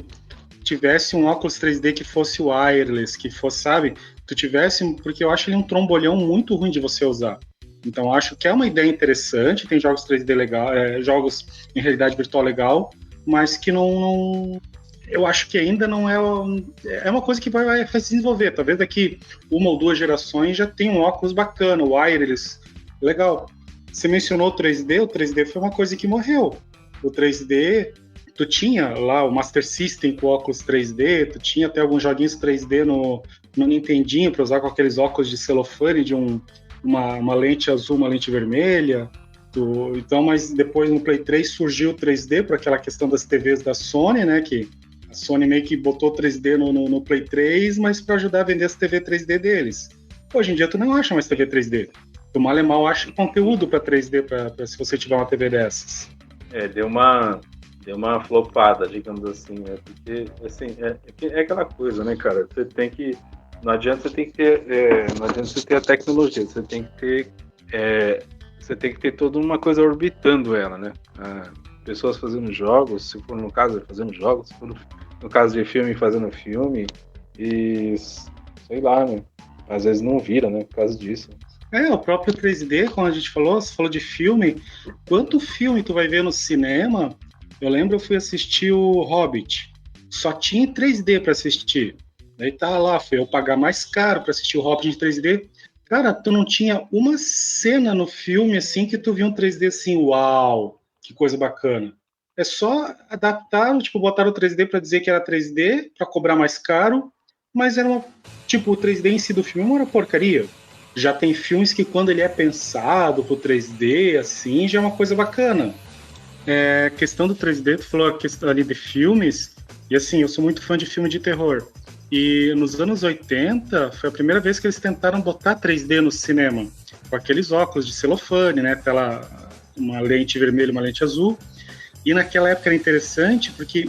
[SPEAKER 2] tivesse um óculos 3D que fosse wireless, que fosse, sabe, porque eu acho ele um trombolhão muito ruim de você usar. Então acho que é uma ideia interessante, tem jogos 3D legal, jogos em realidade virtual legal, mas que não eu acho que ainda não é uma coisa que vai se desenvolver. Talvez daqui 1 ou 2 gerações já tenha um óculos bacana, wireless, legal. Você mencionou o 3D foi uma coisa que morreu. O 3D, tu tinha lá o Master System com óculos 3D, tu tinha até alguns joguinhos 3D no Nintendinho para usar com aqueles óculos de celofane de uma lente azul, uma lente vermelha. Então, mas depois no Play 3 surgiu o 3D para aquela questão das TVs da Sony, né, que a Sony meio que botou 3D no Play 3, mas para ajudar a vender as TV 3D deles. Hoje em dia tu não acha mais TV 3D. Tu mal e mal acha conteúdo para 3D pra se você tiver uma TV dessas.
[SPEAKER 4] Deu uma flopada, digamos assim, né? Porque assim, é aquela coisa, né, cara? Você tem que... Não adianta você ter a tecnologia, você tem que ter toda uma coisa orbitando ela, né? Pessoas fazendo jogos, se for no caso fazendo jogos, se for no caso de filme fazendo filme, e sei lá, né? Às vezes não vira, né? Por causa disso.
[SPEAKER 2] O próprio 3D, como a gente falou, você falou de filme, quanto filme tu vai ver no cinema? Eu lembro, eu fui assistir o Hobbit, só tinha 3D para assistir. Daí tá lá, foi eu pagar mais caro para assistir o Hobbit em 3D. Cara, tu não tinha uma cena no filme assim que tu viu um 3D assim, uau, que coisa bacana. É só adaptar, tipo, botar o 3D para dizer que era 3D, para cobrar mais caro, mas era o 3D em si do filme era porcaria. Já tem filmes que quando ele é pensado pro 3D, assim, já é uma coisa bacana. Questão do 3D, tu falou a questão ali de filmes, e assim, eu sou muito fã de filme de terror. E nos anos 80, foi a primeira vez que eles tentaram botar 3D no cinema, com aqueles óculos de celofane, né, uma lente vermelha e uma lente azul. E naquela época era interessante, porque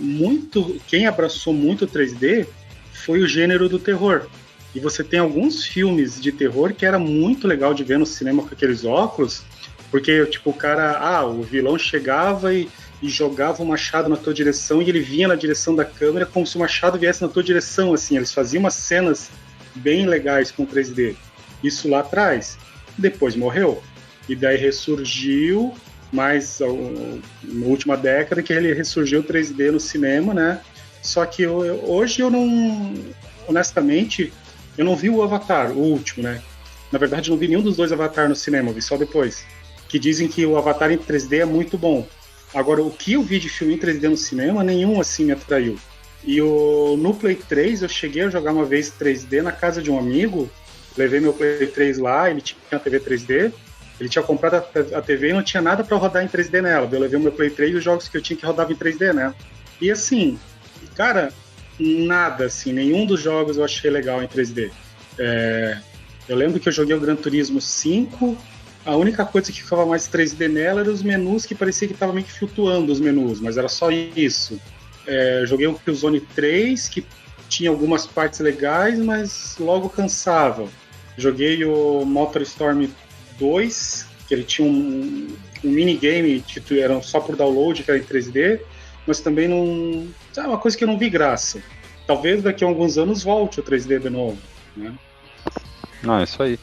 [SPEAKER 2] quem abraçou muito o 3D foi o gênero do terror. E você tem alguns filmes de terror que era muito legal de ver no cinema com aqueles óculos, porque tipo, o vilão chegava e jogava o machado na tua direção e ele vinha na direção da câmera como se o machado viesse na tua direção, assim, eles faziam umas cenas bem legais com 3D. Isso lá atrás. Depois morreu. E daí ressurgiu, mais na última década, que ele ressurgiu o 3D no cinema, né? Só que hoje eu não... Honestamente, eu não vi o Avatar, o último, né? Na verdade, não vi nenhum dos 2 Avatar no cinema, eu vi só depois. Que dizem que o Avatar em 3D é muito bom. Agora, o que eu vi de filme em 3D no cinema, nenhum assim me atraiu. E no Play 3, eu cheguei a jogar uma vez 3D na casa de um amigo, levei meu Play 3 lá, ele tinha uma TV 3D, ele tinha comprado a TV e não tinha nada para rodar em 3D nela. Eu levei o meu Play 3 e os jogos que eu tinha que rodava em 3D, né? E assim, cara, nada assim, nenhum dos jogos eu achei legal em 3D. Eu lembro que eu joguei o Gran Turismo 5, a única coisa que ficava mais 3D nela eram os menus, que parecia que estava meio que flutuando os menus, mas era só isso. Joguei o Killzone 3, que tinha algumas partes legais, mas logo cansava. Joguei o MotorStorm 2, que ele tinha um minigame que era só por download, que era em 3D, mas também não... É uma coisa que eu não vi graça. Talvez daqui a alguns anos volte o 3D de novo, né?
[SPEAKER 1] Isso aí.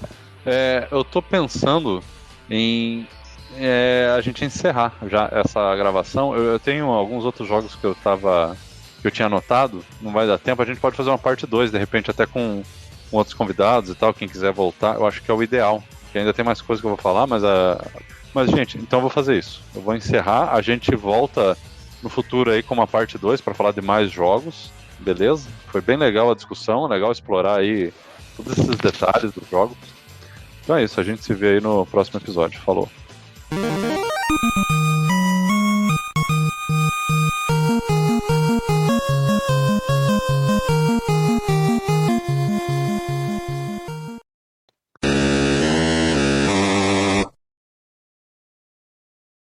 [SPEAKER 1] Eu tô pensando em a gente encerrar já essa gravação. Eu tenho alguns outros jogos que eu tinha anotado, não vai dar tempo, a gente pode fazer uma parte 2, de repente até com outros convidados e tal, quem quiser voltar, eu acho que é o ideal, porque ainda tem mais coisas que eu vou falar, mas gente, então eu vou fazer isso, eu vou encerrar, a gente volta no futuro aí com uma parte 2 para falar de mais jogos, beleza? Foi bem legal a discussão, legal explorar aí todos esses detalhes dos jogos. Então é isso, a gente se vê aí no próximo episódio, falou.